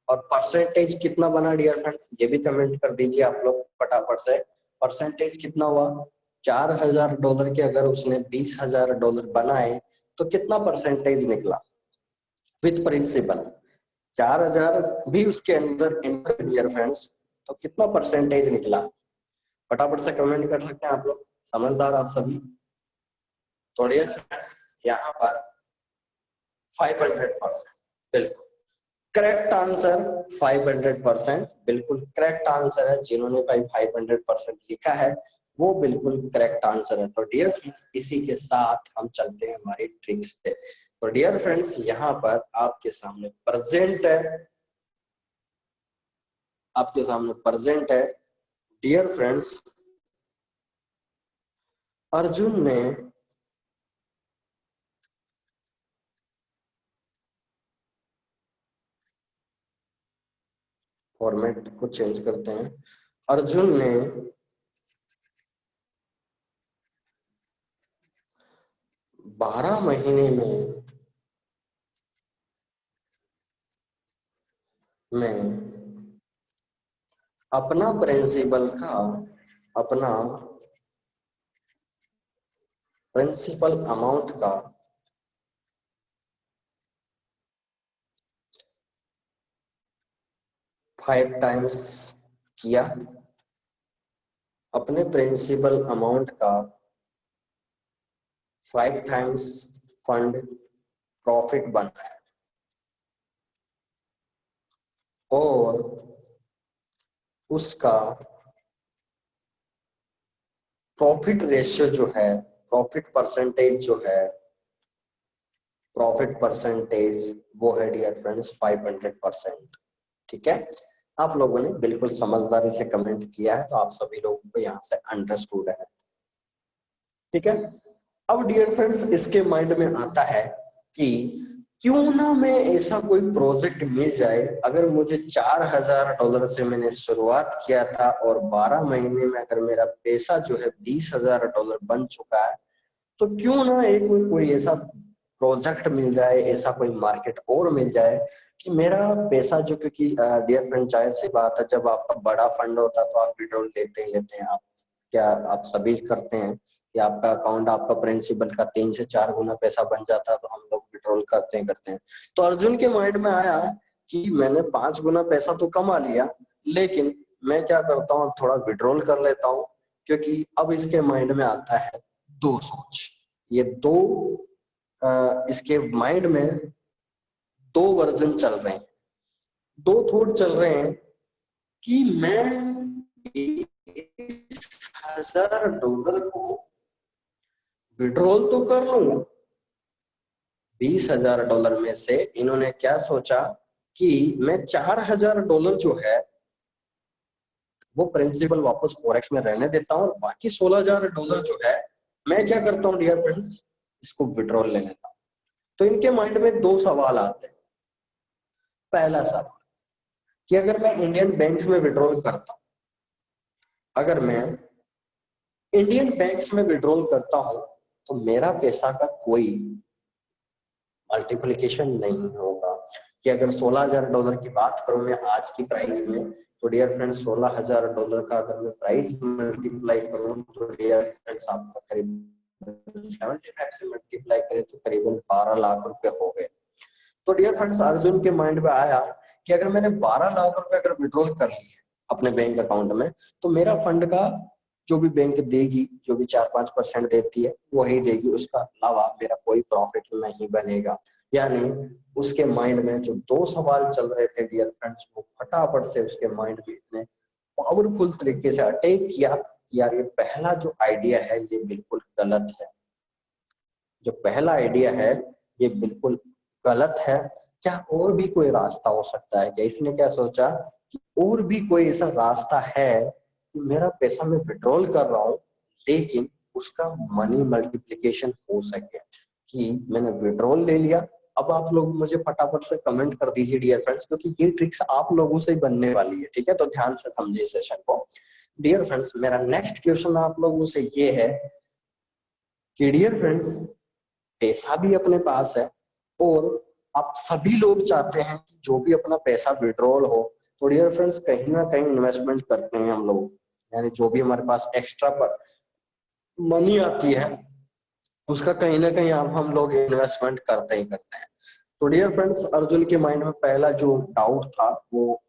और परसेंटेज कितना बना डियर फ्रेंड्स, ये भी कमेंट कर दीजिए आप लोग फटाफट से। परसेंटेज कितना हुआ, $4,000 के अगर उसने $20,000 बनाए तो कितना परसेंटेज निकला विथ प्रिंसिपल। 4,000 भी उसके अंदर डियर फ्रेंड्स, तो कितना परसेंटेज निकला फटाफट से कमेंट कर सकते हैं आप लोग, समझदार आप सभी। तो डियर फ्रेंड्स यहाँ पर 500%, बिल्कुल करेक्ट आंसर 500%, बिल्कुल करेक्ट आंसर है। जिन्होंने 500% लिखा है वो बिल्कुल करेक्ट आंसर है। तो डियर फ्रेंड्स इसी के साथ हम चलते हैं हमारी ट्रिक्स पे। तो डियर फ्रेंड्स यहाँ पर आपके सामने प्रेजेंट है, आपके सामने प्रेजेंट है डियर फ्रेंड्स, अर्जुन ने फॉर्मेट को चेंज करते हैं, अर्जुन ने 12 महीने में अपना प्रिंसिपल अमाउंट का 5 टाइम्स किया, अपने प्रिंसिपल अमाउंट का 5 टाइम्स फंड प्रॉफिट बनाया, और उसका प्रॉफिट रेशियो जो है, प्रॉफिट परसेंटेज जो है, प्रॉफिट परसेंटेज वो है डियर फ्रेंड्स 500%। ठीक है, आप लोगों ने बिल्कुल समझदारी से कमेंट किया है, तो आप सभी लोगों को यहाँ से अंडरस्टूड है। ठीक है, अब डियर फ्रेंड्स इसके माइंड में आता है कि क्यों ना मैं ऐसा कोई प्रोजेक्ट मिल जाए, अगर मुझे $4,000 से मैंने शुरुआत किया था और 12 महीने में अगर मेरा पैसा जो है $20,000 बन चुका है, तो क्यों ना एक कोई ऐसा प्रोजेक्ट मिल जाए, ऐसा कोई मार्केट और मिल जाए कि मेरा पैसा जो, क्योंकि डियर फ्रेंड जाहिर सी बात है जब आपका बड़ा फंड होता है तो आप विड्रॉल लेते हैं आप, क्या आप सभी करते हैं कि आपका अकाउंट आपका प्रिंसिपल का 3 से 4 गुना पैसा बन जाता है, तो हम लोग विड्रॉल करते हैं। तो अर्जुन के माइंड में आया कि मैंने 5 गुना पैसा तो कमा लिया, लेकिन मैं क्या करता हूँ थोड़ा विड्रॉल कर लेता हूँ, क्योंकि अब इसके माइंड में आता है दो सोच, ये दो इसके माइंड में दो वर्जन चल रहे हैं, दो थॉट चल रहे हैं कि मैं $20,000 को विड्रॉल तो कर लूंगा। $20,000 में से इन्होंने क्या सोचा कि मैं $4,000 जो है वो प्रिंसिपल वापस फॉरेक्स में रहने देता हूँ, बाकी $16,000 जो है मैं क्या करता हूँ डियर फ्रेंड्स, इसको विड्रॉल ले लेता हूँ। तो इनके माइंड में दो सवाल आते हैं। पहला सवाल कि अगर मैं इंडियन बैंक्स में विड्रॉल करता हूँ, अगर मैं इंडियन बैंक्स में विड्रॉल करता हूं तो मेरा पैसा का कोई मल्टीप्लिकेशन नहीं होगा। कि अगर $16,000 की बात करूं मैं आज की प्राइस में, तो डियर फ्रेंड्स $16,000 का अगर मैं प्राइस मल्टीप्लाई करूं तो डियर फ्रेंड्स आपका करीब 75 से मल्टीप्लाई करें तो करीबन 12 लाख रुपए हो गए। तो डियर फ्रेंड्स अर्जुन के माइंड में आया कि अगर मैंने 12 लाख रुपए अगर विड्रॉल कर लिए अपने बैंक अकाउंट में, तो मेरा फंड का जो भी बैंक देगी, जो भी 4-5% देती है वही देगी, उसका अलावा मेरा कोई प्रॉफिट नहीं बनेगा। यानी उसके माइंड में जो दो सवाल चल रहे थे डियर फ्रेंड्स, वो फटाफट से उसके माइंड में इतने पावरफुल तरीके से अटैक किया कि यार ये पहला जो आइडिया है ये बिल्कुल गलत है। जो पहला आइडिया है ये बिल्कुल गलत है। क्या और भी कोई रास्ता हो सकता है क्या? इसने क्या सोचा कि और भी कोई ऐसा रास्ता है कि मेरा पैसा मैं विड्रॉल कर रहा हूँ लेकिन उसका मनी मल्टीप्लिकेशन हो सके। कि मैंने विड्रॉल ले लिया। अब आप लोग मुझे फटाफट से कमेंट कर दीजिए डियर फ्रेंड्स, क्योंकि ये ट्रिक्स आप लोगों से ही बनने वाली है, ठीक है? तो ध्यान से समझिए सेशन को। डियर फ्रेंड्स मेरा नेक्स्ट क्वेश्चन आप लोगों से ये है कि डियर फ्रेंड्स पैसा भी अपने पास है और आप सभी लोग चाहते हैं कि जो भी अपना पैसा विड्रॉल हो, तो डियर फ्रेंड्स कहीं ना कहीं इन्वेस्टमेंट करते हैं हम लोग। यानी जो भी हमारे पास एक्स्ट्रा पर मनी आती है उसका कहीं ना कहीं हम लोग इन्वेस्टमेंट करते ही करते हैं। तो डियर फ्रेंड्स अर्जुन के माइंड में पहला जो डाउट था वो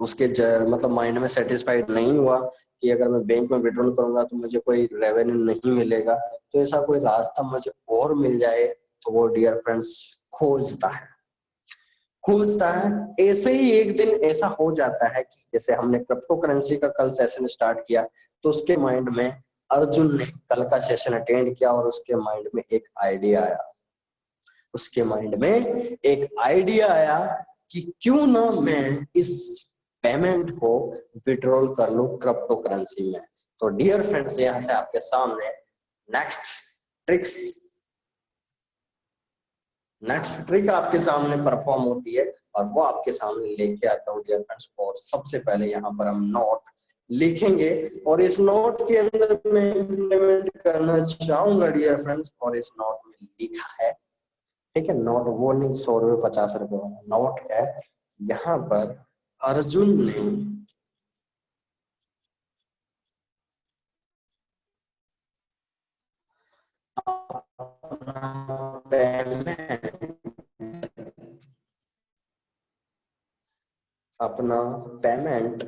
उसके मतलब माइंड में सेटिस्फाइड नहीं हुआ कि अगर मैं बैंक में विड्रॉल करूंगा तो मुझे कोई रेवेन्यू नहीं मिलेगा, तो ऐसा कोई रास्ता मुझे और मिल जाए तो वो डियर फ्रेंड्स खोजता है। खोजता है ऐसे ही एक दिन ऐसा हो जाता है कि जैसे हमने क्रिप्टो करेंसी का कल सेशन स्टार्ट किया, तो उसके माइंड में अर्जुन ने कल का सेशन अटेंड किया और उसके माइंड में एक आइडिया आया। उसके माइंड में एक आइडिया आया कि क्यों ना मैं इस पेमेंट को विड्रॉल कर लूं क्रिप्टो करेंसी में। तो डियर फ्रेंड्स यहां से आपके सामने नेक्स्ट ट्रिक्स नेक्स्ट ट्रिक आपके सामने परफॉर्म होती है और वो आपके सामने लेके आता हूँ डियर फ्रेंड्स। और सबसे पहले यहाँ पर हम नोट लिखेंगे और इस नोट के अंदर मैं इम्प्लीमेंट करना चाहूंगा डियर फ्रेंड्स। और इस नोट में लिखा है, ठीक है, नोट वो नहीं 100 रुपये 50 रुपये वाला नोट है। यहाँ पर अर्जुन ने अपना पेमेंट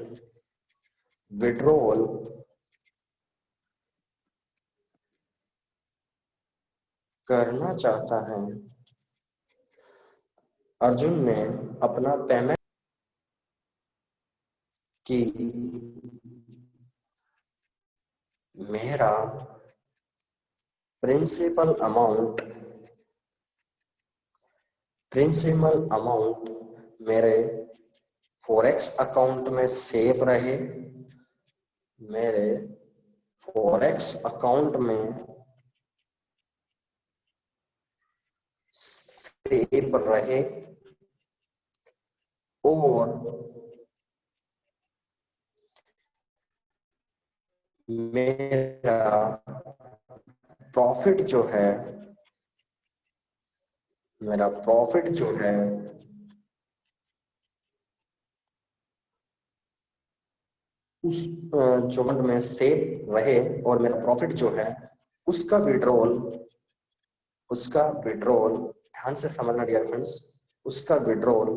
विड्रॉल करना चाहता है। अर्जुन ने अपना पेमेंट की मेरा प्रिंसिपल अमाउंट मेरे फॉरेक्स अकाउंट में सेव रहे। मेरे फॉरेक्स अकाउंट में सेव रहे और मेरा प्रॉफिट जो है मेरा प्रॉफिट जो है उस जो फंड में सेव रहे और मेरा प्रॉफिट जो है उसका विड्रॉल ध्यान से समझना डियर फ्रेंड्स, उसका विड्रॉल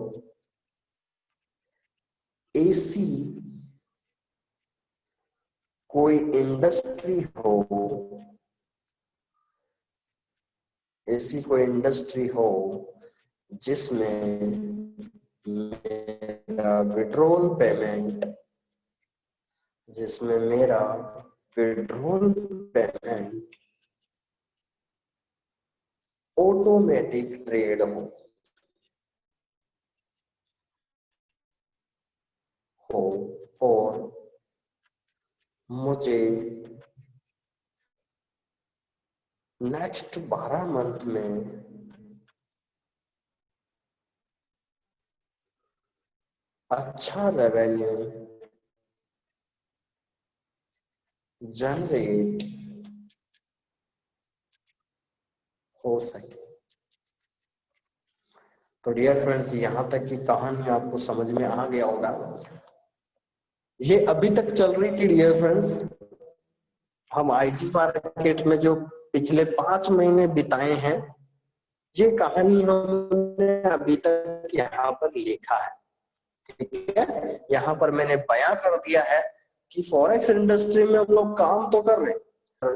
ऐसी कोई इंडस्ट्री हो जिसमें मेरा विड्रॉल पेमेंट जिसमें मेरा विड्रॉल पेमेंट ऑटोमेटिक ट्रेड हो और मुझे नेक्स्ट 12 मंथ में अच्छा रेवेन्यू जनरेट हो सके। तो डियर फ्रेंड्स, यहां तक की कहानी आपको समझ में आ गया होगा। ये अभी तक चल रही थी डियर फ्रेंड्स। हम आईटी मार्केट में जो पिछले 5 महीने बिताए हैं, ये कहानी हमने अभी तक यहाँ पर लिखा है, ठीक है। यहाँ पर मैंने बयां कर दिया है कि फॉरेक्स इंडस्ट्री में हम लोग काम तो कर रहे हैं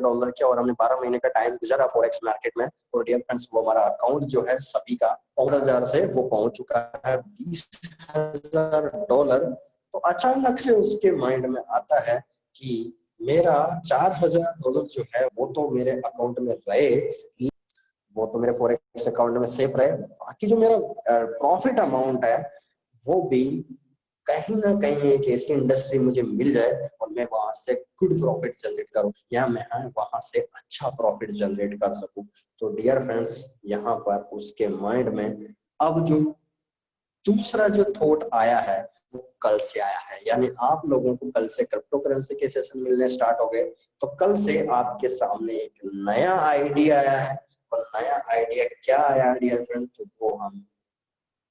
डॉलर के, और हमने 12 महीने का टाइम गुजारा फॉरेक्स मार्केट में। और डियर फ्रेंड्स, वो हमारा अकाउंट जो है सभी का 15,000 से वो पहुंच चुका है $20,000। तो अचानक से उसके माइंड में आता है कि मेरा $4,000 जो है वो तो मेरे अकाउंट में रहे, वो तो मेरे फॉरेक्स अकाउंट में सेफ रहे, बाकी जो मेरा प्रॉफिट अमाउंट है वो भी कहीं ना कहीं एक ऐसी इंडस्ट्री मुझे मिल जाए और मैं वहां से गुड प्रॉफिट जनरेट करूं, या मैं वहां से अच्छा प्रॉफिट जनरेट कर सकूं। तो डियर फ्रेंड्स, यहाँ पर उसके माइंड में अब जो दूसरा जो थॉट आया है वो कल से आया है। यानी आप लोगों को कल से क्रिप्टो करेंसी के सेशन मिलने स्टार्ट हो गए, तो कल से आपके सामने एक नया आइडिया आया है। और नया आइडिया क्या आया डियर फ्रेंड्स, तो वो हम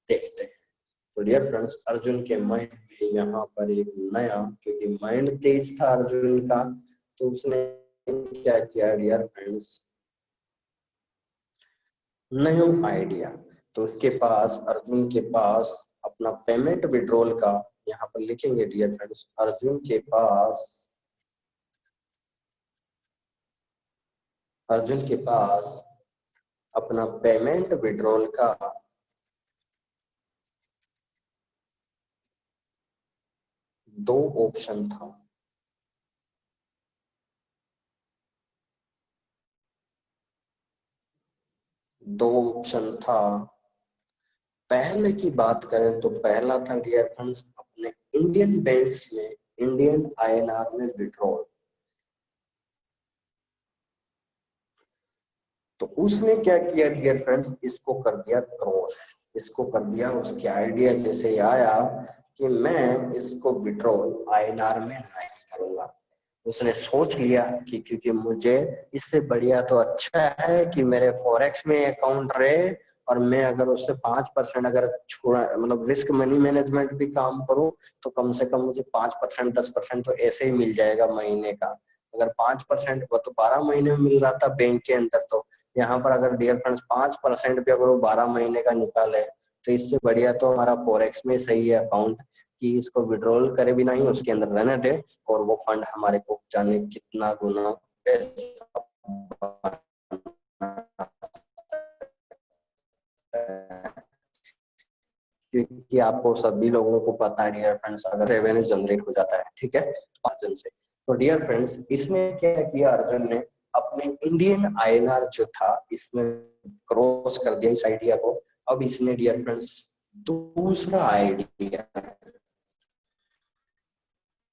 देखते हैं। तो डियर फ्रेंड्स, अर्जुन के माइंड में यहाँ पर एक नया, क्योंकि माइंड तेज था अर्जुन का, तो उसने क्या किया डियर फ्रेंड्स, नया आइडिया। तो उसके पास, अर्जुन के पास अपना पेमेंट विड्रॉल का, यहाँ पर लिखेंगे डियर फ्रेंड्स, अर्जुन के पास अपना पेमेंट विड्रॉल का 2 ऑप्शन था। पहले की बात करें तो पहला था डियर फ्रेंड्स, अपने इंडियन बैंक्स में इंडियन आईएनआर में विड्रॉल। तो उसने क्या किया डियर फ्रेंड्स, इसको कर दिया क्रॉस, इसको कर दिया, उसके आइडिया जैसे ही आया कि मैं इसको विड्रॉल आईएनआर में नहीं करूंगा। उसने सोच लिया कि क्योंकि मुझे इससे बढ़िया तो अच्छा है कि मेरे फॉरेक्स में अकाउंट रहे, और मैं अगर उससे 5% अगर छोड़ा, मतलब रिस्क मनी मैनेजमेंट भी काम करूं, तो कम से कम मुझे 5% 10% तो ऐसे ही मिल जाएगा महीने का। अगर 5% वो तो 12 महीने में मिल रहा था बैंक के अंदर, तो यहाँ पर अगर डियर फ्रेंड्स 5% भी अगर वो 12 महीने का निकाले, तो इससे बढ़िया तो हमारा फॉरेक्स में सही है अकाउंट, कि इसको विड्रॉल करे भी नहीं, उसके अंदर रहने दे, और वो फंड हमारे को जाने कितना गुना पैसा, क्योंकि आपको सभी लोगों को पता है डियर फ्रेंड्स, अगर रेवेन्यू जनरेट हो जाता है, ठीक है, अर्जुन से। तो डियर फ्रेंड्स, इसने क्या किया, अर्जुन ने अपने इंडियन आईएनआर जो था इसमें क्रॉस कर दिया इस आइडिया को। अब इसने डियर फ्रेंड्स दूसरा आइडिया,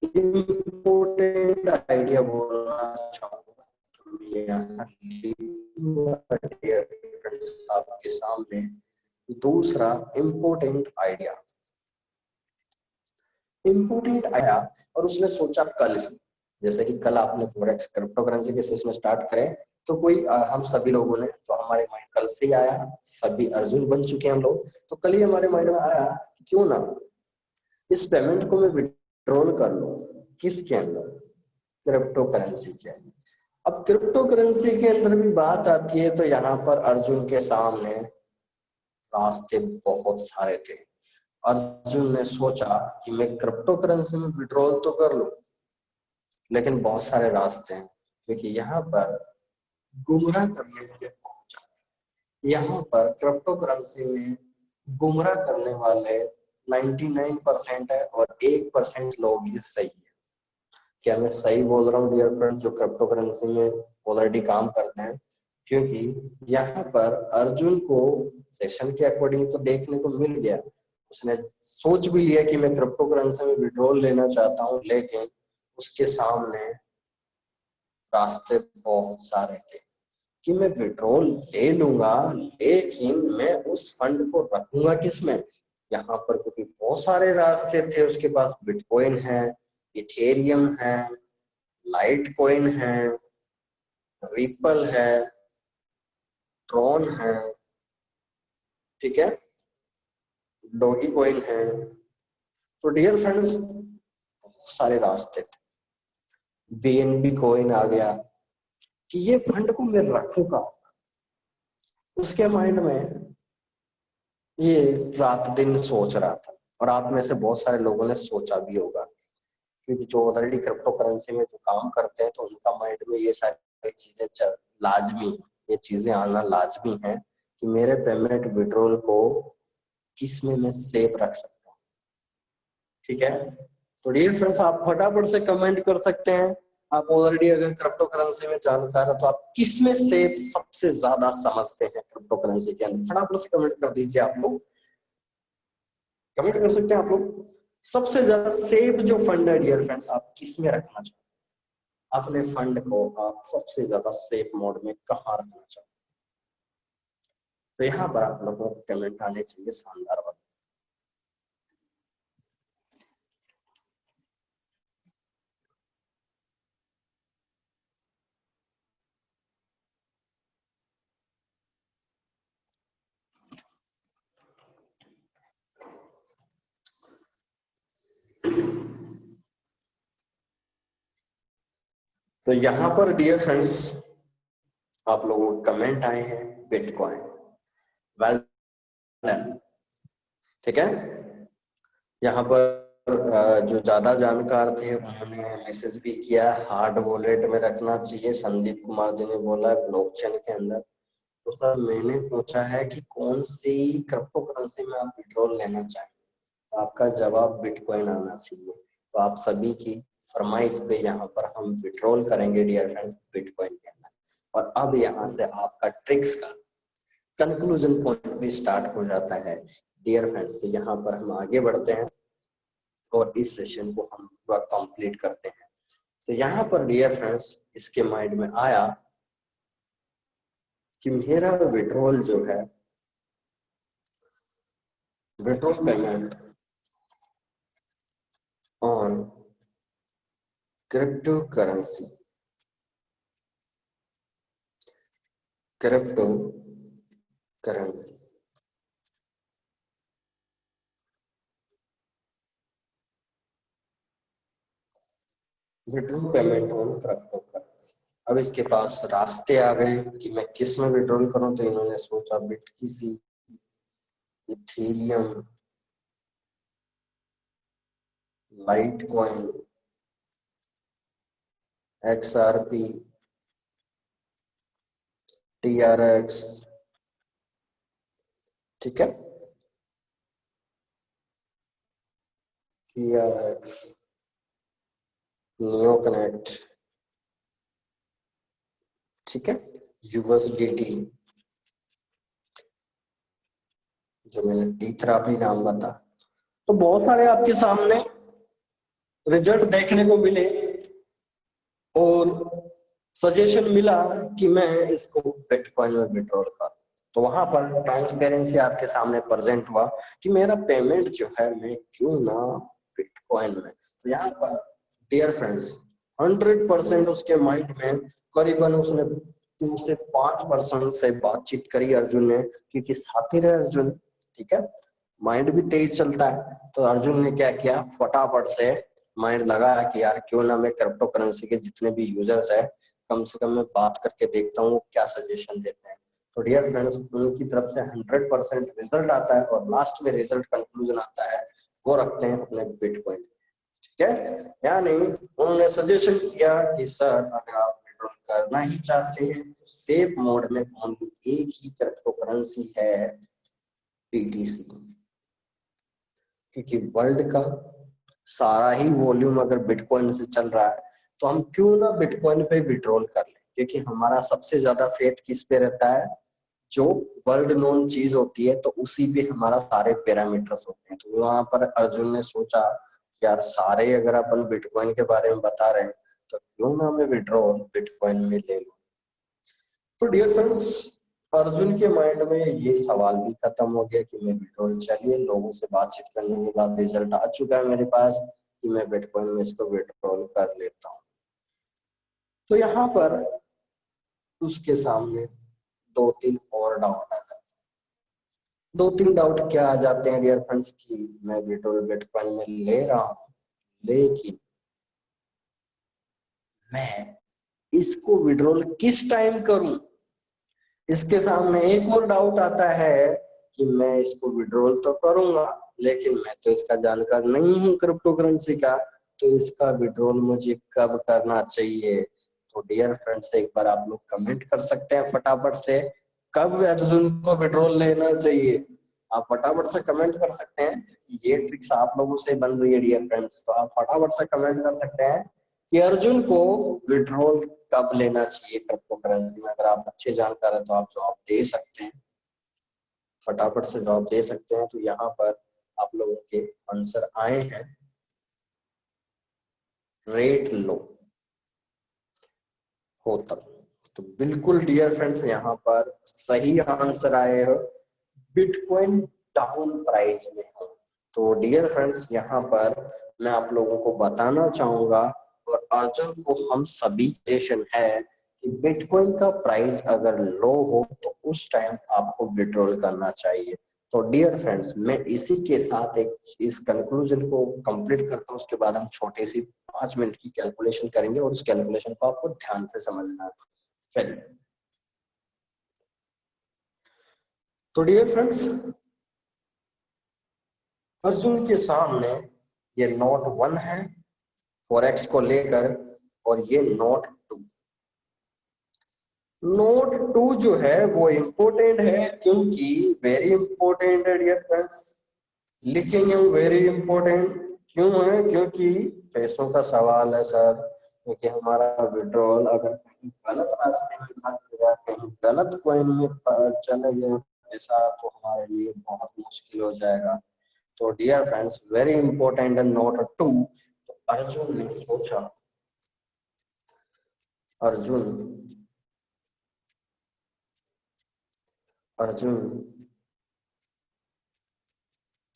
इम्पोर्टेंट आइडिया बोलना चाहूंगा, आपके सामने दूसरा इम्पोर्टेंट आया। और उसने सोचा कल ही, जैसे कि कल आपने फॉरेक्स क्रिप्टो करेंसी के सेशन स्टार्ट करें, तो कोई हम सभी लोगों ने, तो हमारे माइंड कल से ही आया, सभी अर्जुन बन चुके हैं हम लोग, तो कल ही हमारे माइंड में आया कि क्यों ना इस पेमेंट को मैं विड्रॉल कर लूं, किसके अंदर, क्रिप्टो करेंसी के अंदर। अब क्रिप्टो करेंसी के अंदर भी बात आती है, तो यहाँ पर अर्जुन के सामने रास्ते बहुत सारे थे। अर्जुन ने सोचा कि मैं क्रिप्टो करेंसी में विड्रॉल तो कर लूं, लेकिन बहुत सारे रास्ते हैं, क्योंकि यहाँ पर गुमराह करने वाले पहुंचा, यहाँ पर क्रिप्टो करेंसी में गुमराह करने वाले 99% है, और 1% लोग ही सही है। क्या मैं सही बोल रहा हूँ डियर फ्रेंड, जो क्रिप्टो करेंसी में ऑलरेडी काम करते हैं? क्योंकि यहाँ पर अर्जुन को सेशन के अकॉर्डिंग तो देखने को मिल गया, उसने सोच भी लिया कि मैं क्रिप्टो करेंसी में विड्रॉल लेना चाहता हूँ, लेकिन उसके सामने रास्ते बहुत सारे थे कि मैं विड्रॉल ले लूंगा, लेकिन मैं उस फंड को रखूंगा किसमें। यहाँ पर क्योंकि बहुत सारे रास्ते थे, उसके पास बिटकॉइन है, इथेरियम है, लाइट कॉइन है, रिपल है, ट्रॉन है, ठीक है, डॉगी कॉइन है। तो डियर फ्रेंड्स सारे रास्ते थे। बीएनबी कॉइन आ गया कि ये फंड को मैं रखूंगा, उसके माइंड में ये रात दिन सोच रहा था, और आप में से बहुत सारे लोगों ने सोचा भी होगा, क्योंकि जो ऑलरेडी क्रिप्टो करेंसी में जो काम करते हैं तो उनका माइंड में ये सारी चीजें लाजमी, ये चीजें आना लाजमी है कि मेरे पेमेंट विड्रॉल को किस में मैं सेव रख सकता हूँ। ठीक है, तो डियर फ्रेंड्स आप फटाफट से कमेंट कर सकते हैं, आप ऑलरेडी अगर क्रिप्टो करेंसी में जानकार है तो आप किस में सेव सबसे ज्यादा समझते हैं क्रिप्टो करेंसी के अंदर, फटाफट से कमेंट कर दीजिए। आप लोग कमेंट कर सकते हैं, आप लोग सबसे ज्यादा सेफ जो फंड है डियर फ्रेंड्स आप किस में रखना चाहते हैं, अपने फंड को आप सबसे ज्यादा सेफ मोड में कहाँ रखना चाहते हैं। तो यहाँ पर आप लोगों को कमेंट आने चाहिए शानदार वाले। तो यहाँ पर डियर फ्रेंड्स आप लोगों को कमेंट आए हैं बिटकॉइन, वेल डन, ठीक है। यहाँ पर जो ज्यादा जानकार थे उन्होंने मैसेज भी किया हार्ड वॉलेट में रखना चाहिए, संदीप कुमार जी ने बोला ब्लॉकचेन के अंदर। तो सर मैंने पूछा है कि कौन सी क्रिप्टो करेंसी में आप विड्रॉल लेना चाहेंगे, तो आपका जवाब बिटकॉइन आना चाहिए। तो आप सभी की फरमाइश पे यहाँ पर हम विड्रॉल करेंगे डियर फ्रेंड्स बिटकॉइन के अंदर। और अब यहाँ से आपका ट्रिक्स का कंक्लूजन पॉइंट भी स्टार्ट हो जाता है डियर फ्रेंड्स। यहाँ पर हम आगे बढ़ते हैं और इस सेशन को हम पूरा कंप्लीट करते हैं। तो यहाँ पर डियर फ्रेंड्स इसके माइंड में आया कि मेरा विड्रॉल जो है, withdrawal payment on crypto currency, crypto currency withdrawal payment on crypto currency. अब इसके पास रास्ते आ गए कि मैं किस में विड्रॉल करूं, तो इन्होंने सोचा बिटकीसी, Ethereum, Litecoin, XRP, TRX, ठीक है, TRX, नियो कनेक्ट, ठीक है, USDT, जो मैंने डीथरा भी नाम बता। तो बहुत सारे आपके सामने रिजल्ट देखने को मिले और सजेशन मिला कि मैं इसको बिटकॉइन में विड्रॉल कर। तो वहां पर ट्रांसपेरेंसी आपके सामने प्रेजेंट हुआ कि मेरा पेमेंट जो है मैं क्यों ना बिटकॉइन में। तो यहाँ पर डियर फ्रेंड्स 100% उसके माइंड में करीबन उसने 2 से 5% से बातचीत करी अर्जुन ने, क्योंकि साथी रहे अर्जुन, ठीक है, माइंड भी तेज चलता है। तो अर्जुन ने क्या किया, फटाफट से माइंड लगा कि यार क्यों ना मैं क्रिप्टो करेंसी के जितने भी यूजर्स है कम से कम मैं बात करके देखता हूँ क्या सजेशन देते हैं। तो डियर फ्रेंड्स उनकी तरफ से 100% रिजल्ट आता है और लास्ट में रिजल्ट कंक्लूजन आता है, वो रखते हैं अपने बिटकॉइन, ठीक है। यानी उन्होंने सजेशन किया कि सर अगर आप विड्रॉल करना ही चाहते हैं तो सेफ मोड में ओनली एक ही क्रिप्टो करेंसी है, BTC, क्योंकि वर्ल्ड का सारा ही वॉल्यूम अगर बिटकॉइन से चल रहा है तो हम क्यों ना बिटकॉइन पे विड्रॉल कर लें, क्योंकि हमारा सबसे ज्यादा फेथ किस पे रहता है, जो वर्ल्ड नोन चीज होती है तो उसी पे हमारा सारे पैरामीटर्स होते हैं। तो वहां पर अर्जुन ने सोचा यार सारे अगर अपन बिटकॉइन के बारे में बता रहे हैं तो क्यों ना मैं विड्रॉल बिटकॉइन में ले लूं। तो डियर फ्रेंड्स अर्जुन के माइंड में ये सवाल भी खत्म हो गया कि मैं विड्रॉल, चलिए लोगों से बातचीत करने के बाद रिजल्ट आ चुका है मेरे पास कि मैं बिटकॉइन में इसको विड्रॉल कर लेता हूँ। तो यहाँ पर उसके सामने दो तीन और डाउट आ जाते हैं। दो तीन डाउट क्या आ जाते हैं डियर फ्रेंड्स की मैं विड्रॉल बिटकॉइन में ले रहा हूँ, लेकिन मैं इसको विड्रॉल किस टाइम करूं। इसके सामने एक और डाउट आता है कि मैं इसको विड्रॉल तो करूंगा, लेकिन मैं तो इसका जानकार नहीं हूं क्रिप्टो करेंसी का, तो इसका विड्रॉल मुझे कब करना चाहिए। तो डियर फ्रेंड्स एक बार आप लोग कमेंट कर सकते हैं फटाफट से, कब अर्जुन को विड्रॉल लेना चाहिए। आप फटाफट से कमेंट कर सकते हैं। ये ट्रिक्स आप लोगों से बन रही है डियर फ्रेंड्स, तो आप फटाफट से कमेंट कर सकते हैं कि अर्जुन को विड्रॉल कब लेना चाहिए क्रिप्टो करेंसी में। अगर आप अच्छे जानकार हैं तो आप जवाब दे सकते हैं, फटाफट से जवाब दे सकते हैं। तो यहाँ पर आप लोगों के आंसर आए हैं रेट लो हो तब। तो बिल्कुल डियर फ्रेंड्स यहाँ पर सही आंसर आए हो, बिटकॉइन डाउन प्राइस में हो। तो डियर फ्रेंड्स यहाँ पर मैं आप लोगों को बताना चाहूंगा और अर्जुन को हम सभी सजेशन है कि बिटकॉइन का प्राइस अगर लो हो तो उस टाइम आपको विड्रॉल करना चाहिए। तो डियर फ्रेंड्स मैं इसी के साथ एक इस कंक्लूजन को कंप्लीट करता हूँ, उसके बाद हम छोटी सी 5 मिनट की कैलकुलेशन करेंगे और उस कैलकुलेशन को आपको ध्यान से समझना है। चलिए, तो डियर फ्रेंड्स अर्जुन के सामने ये नोट 1 है फॉरेक्स को लेकर, और ये नोट 2। नोट 2 जो है वो इम्पोर्टेंट है, क्योंकि वेरी इंपॉर्टेंट है डियर फ्रेंड्स। लिखेंगे हम वेरी इंपॉर्टेंट क्यों है, क्योंकि पैसों का सवाल है सर। क्योंकि हमारा विड्रॉल अगर कहीं गलत रास्ते में भाग गया, कहीं गलत कॉइन में चले गए पैसा, तो हमारे लिए बहुत मुश्किल हो जाएगा। तो डियर फ्रेंड्स वेरी इंपॉर्टेंट है नोट 2। तो अर्जुन ने सोचा, अर्जुन अर्जुन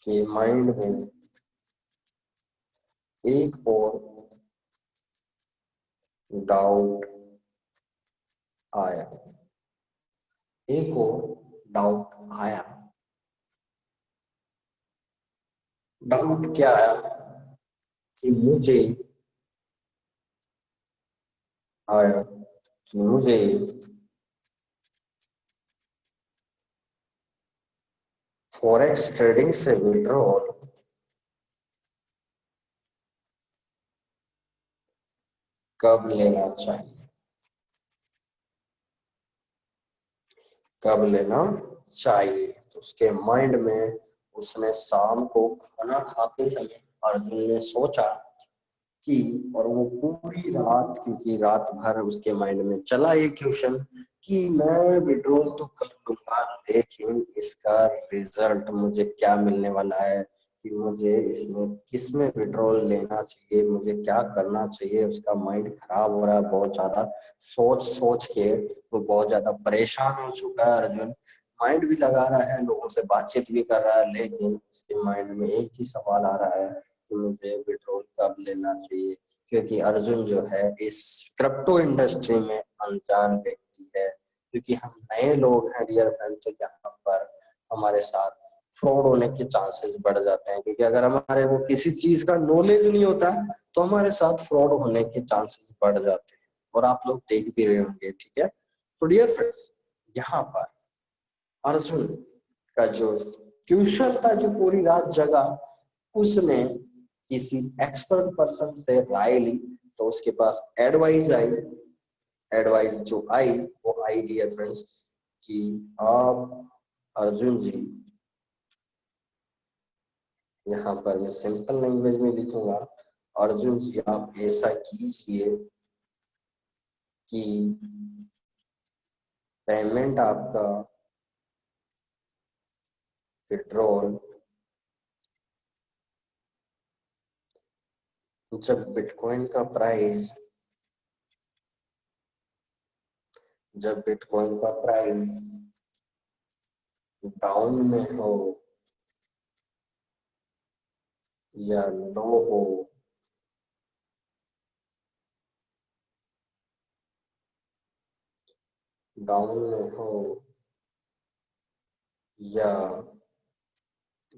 के माइंड में एक और डाउट आया, एक और डाउट आया। डाउट क्या आया कि मुझे आया कि मुझे फॉरेक्स ट्रेडिंग से विड्रॉल कब लेना चाहिए, कब लेना चाहिए। तो उसके माइंड में उसने शाम को खाना खाते समय अर्जुन ने सोचा कि, और वो पूरी रात, क्योंकि रात भर उसके माइंड में चला ये क्वेश्चन कि मैं विड्रॉल तो कर लूंगा, लेकिन इसका रिजल्ट मुझे क्या मिलने वाला है, कि मुझे इसमें किस में विड्रॉल लेना चाहिए, मुझे क्या करना चाहिए। उसका माइंड खराब हो रहा है बहुत ज्यादा, सोच सोच के वो बहुत ज्यादा परेशान हो चुका है अर्जुन। माइंड भी लगा रहा है, लोगों से बातचीत भी कर रहा है, लेकिन उसके माइंड में एक ही सवाल आ रहा है कि मुझे विड्रॉल कब लेना चाहिए। क्योंकि अर्जुन जो है इस क्रिप्टो इंडस्ट्री में अनजान व्यक्ति है, क्योंकि हम नए लोग हैं डियर फ्रेंड। तो यहाँ पर हमारे साथ फ्रॉड होने के चांसेस बढ़ जाते हैं, क्योंकि अगर हमारे को किसी चीज का नॉलेज नहीं होता तो हमारे साथ फ्रॉड होने के चांसेस बढ़ जाते हैं, और आप लोग देख भी रहे होंगे। ठीक है, तो डियर फ्रेंड्स यहाँ पर अर्जुन का जो ट्यूशन था, जो पूरी रात जगा, उसने किसी एक्सपर्ट पर्सन से राय ली। तो उसके पास एडवाइस आई, एडवाइस जो आई वो आई डियर फ्रेंड्स कि आप अर्जुन जी, यहाँ पर मैं सिंपल लैंग्वेज में लिखूंगा, अर्जुन जी आप ऐसा कीजिए कि पेमेंट आपका विड्रॉल जब बिटकॉइन का प्राइस, जब बिटकॉइन का प्राइस डाउन में हो या लो हो, डाउन में हो या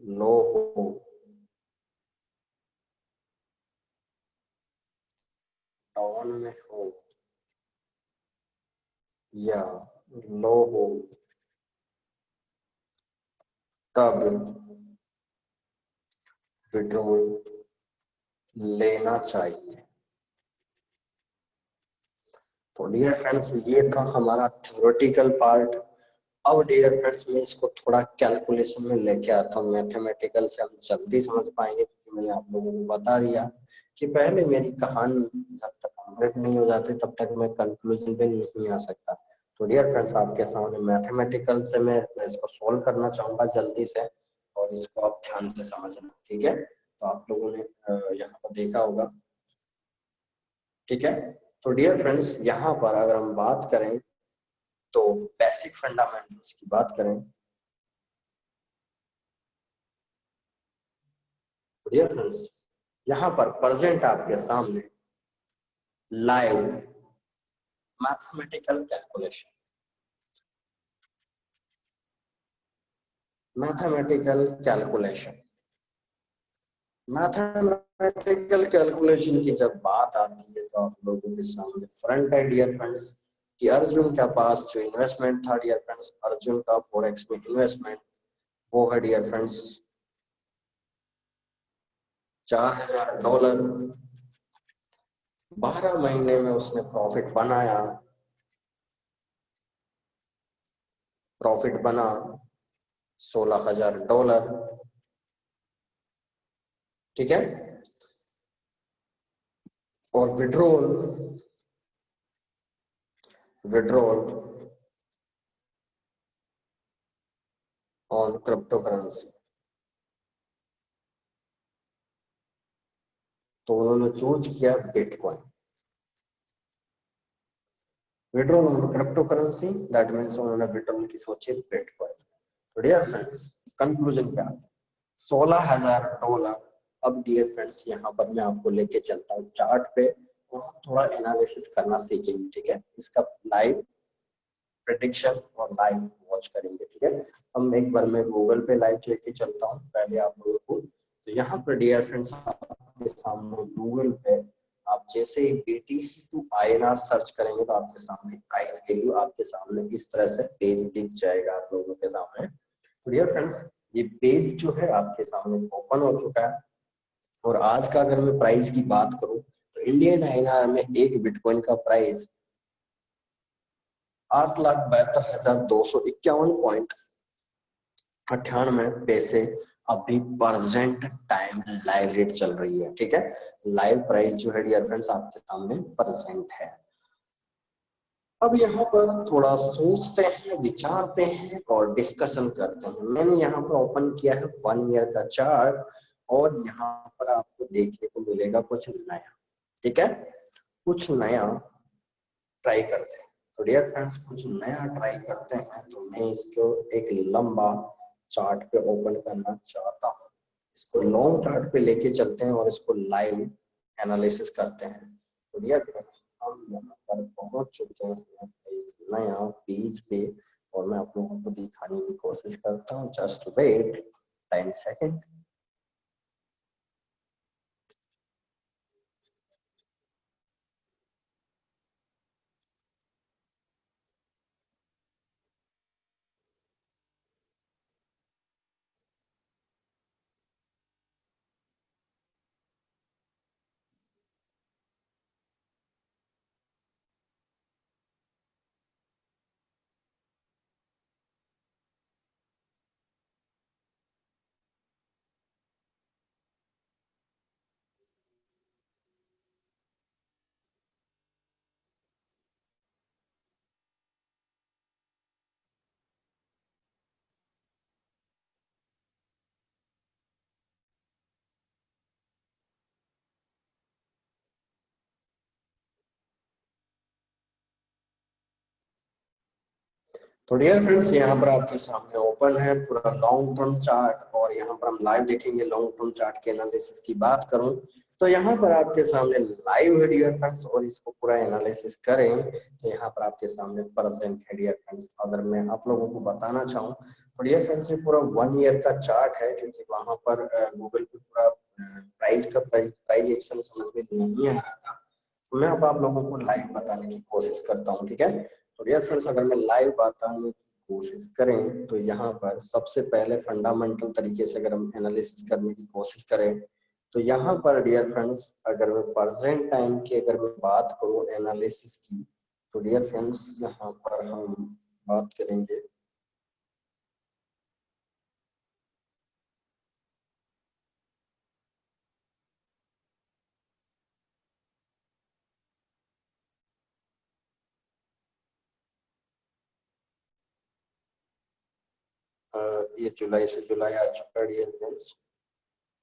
लो हो, डाउन में हो या लो हो, तब विड्रॉल लेना चाहिए। तो डियर फ्रेंड्स, ये था हमारा थ्योरेटिकल पार्ट। अब डियर फ्रेंड्स, मैं इसको थोड़ा कैलकुलेशन में लेके आता हूँ, मैथमेटिकल से हम जल्दी समझ पाएंगे, क्योंकि मैंने आप लोगों को बता दिया कि पहले मेरी कहानी जब तक कंप्लीट नहीं हो जाती तब तक मैं कंक्लूजन पे नहीं आ सकता। तो डियर फ्रेंड्स, आपके सामने मैथमेटिकल से मैं इसको सोल्व करना चाहूंगा जल्दी से, और इसको आप ध्यान से समझना, ठीक है। तो आप लोगों ने यहाँ पर देखा होगा, ठीक है। तो डियर फ्रेंड्स, यहाँ पर अगर हम बात करें तो बेसिक फंडामेंटल्स की बात करें, डियर फ्रेंड्स, यहाँ पर प्रेजेंट आपके सामने live mathematical calculation, mathematical calculation, mathematical calculation की जब बात आती है तो आप लोगों के सामने फ्रंट है डियर फ्रेंड्स कि अर्जुन के पास जो इन्वेस्टमेंट था डियर फ्रेंड्स, अर्जुन का फॉरेक्स में इन्वेस्टमेंट वो है डियर फ्रेंड्स $4000। 12 महीने में उसने प्रॉफिट बनाया, प्रॉफिट बना $16,000, ठीक है। और withdrawal, withdrawal on crypto currency, तो उन्होंने चूज किया bitcoin. Withdrawal on crypto currency, that means उन्होंने विड्रॉल की सोची बिटकॉइन। तो डियर फ्रेंड्स, कंक्लूजन पे आते हैं, $16,000। अब डियर फ्रेंड्स, यहाँ पर मैं आपको लेके चलता हूँ चार्ट पे और हम थोड़ा एनालिसिस करना सीखेंगे, ठीक है। इसका लाइव प्रेडिक्शन और लाइव वॉच करेंगे, ठीक है। हम एक बार मैं गूगल पे लाइव लेके चलता हूँ पहले आप लोगों को। तो यहाँ पर डियर फ्रेंड्स, आपके सामने गूगल पे आप जैसे ही BTC टू INR सर्च करेंगे तो आपके सामने प्राइस वैल्यू आपके सामने इस तरह से पेज दिख जाएगा आप लोगों के सामने। तो डियर फ्रेंड्स, ये पेज जो है आपके सामने ओपन हो चुका है, और आज का अगर मैं प्राइस की बात करूं तो इंडियन INR में एक बिटकॉइन का प्राइस 8,72,251.98 अभी प्रेजेंट टाइम लाइव रेट चल रही है, ठीक है। लाइव प्राइस जो है डियर फ्रेंड्स आपके सामने प्रेजेंट है। अब यहाँ पर थोड़ा सोचते हैं, विचारते हैं और डिस्कशन करते हैं। मैंने यहाँ पर ओपन किया है 1 ईयर का चार्ट, और यहाँ पर आपको देखने को मिलेगा कुछ नया, ठीक है। कुछ नया ट्राई करते हैं। तो डियर फ्रेंड्स, कुछ नया ट्राई करते हैं, तो मैं इसको एक लंबा चार्ट पे ओपन करना चाहता हूँ। इसको लॉन्ग चार्ट पे लेके चलते हैं और इसको लाइव एनालिसिस करते हैं। तो डियर फ्रेंड्स, हम यहाँ पर पहुंच चुके हैं एक नया पेज पे, और मैं आप लोगों को दिखाने की कोशिश करता हूँ। Just wait 10 second. तो डियर फ्रेंड्स, यहाँ पर आपके सामने ओपन है पूरा लॉन्ग टर्म चार्ट, और यहाँ पर हम लाइव देखेंगे लॉन्ग टर्म चार्ट के एनालिसिस की बात करूं तो यहाँ पर आपके सामने लाइव है डियर फ्रेंड्स, और इसको पूरा एनालिसिस करें तो यहाँ पर आपके सामने प्रेजेंट है डियर फ्रेंड्स। अगर मैं आप लोगों को बताना चाहूँ तो डियर फ्रेंड्स ये पूरा 1 ईयर का चार्ट है, क्योंकि वहां पर गूगल पे पूरा प्राइस एक्शन समझ में नहीं आ रहा था, तो मैं अब आप लोगों को लाइव बताने की कोशिश करता हूँ। ठीक है, तो डियर फ्रेंड्स अगर मैं लाइव बताने की कोशिश करें तो यहाँ पर सबसे पहले फंडामेंटल तरीके से अगर हम एनालिसिस करने की कोशिश करें तो यहाँ पर डियर फ्रेंड्स अगर मैं प्रेजेंट टाइम की अगर मैं बात करूँ एनालिसिस की, तो डियर फ्रेंड्स यहाँ पर हम बात करेंगे ये जुलाई से जुलाई आ चुका है डियर फ्रेंड्स।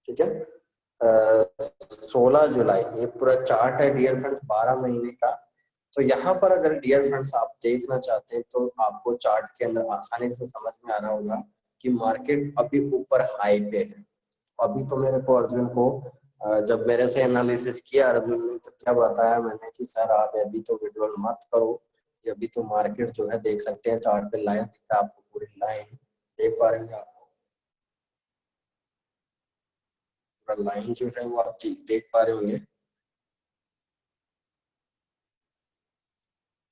ठीक है, 16 जुलाई ये पूरा चार्ट है डियर फ्रेंड्स 12 महीने का। तो यहाँ पर अगर डियर फ्रेंड्स आप देखना चाहते हैं तो आपको चार्ट के अंदर आसानी से समझ में आ रहा होगा कि मार्केट अभी ऊपर हाई पे है। अभी तो मेरे को अर्जुन को जब मेरे से एनालिसिस किया अर्जुन ने तो क्या बताया मैंने कि सर आप अभी तो विड्रॉल मत करो, ये अभी तो मार्केट जो है देख सकते हैं चार्ट पे लाइन दिख रहा है आपको, पूरी लाइन देख पा रहे हैं आप, पूरा लाइन जो है वो आप देख पा रहे होंगे।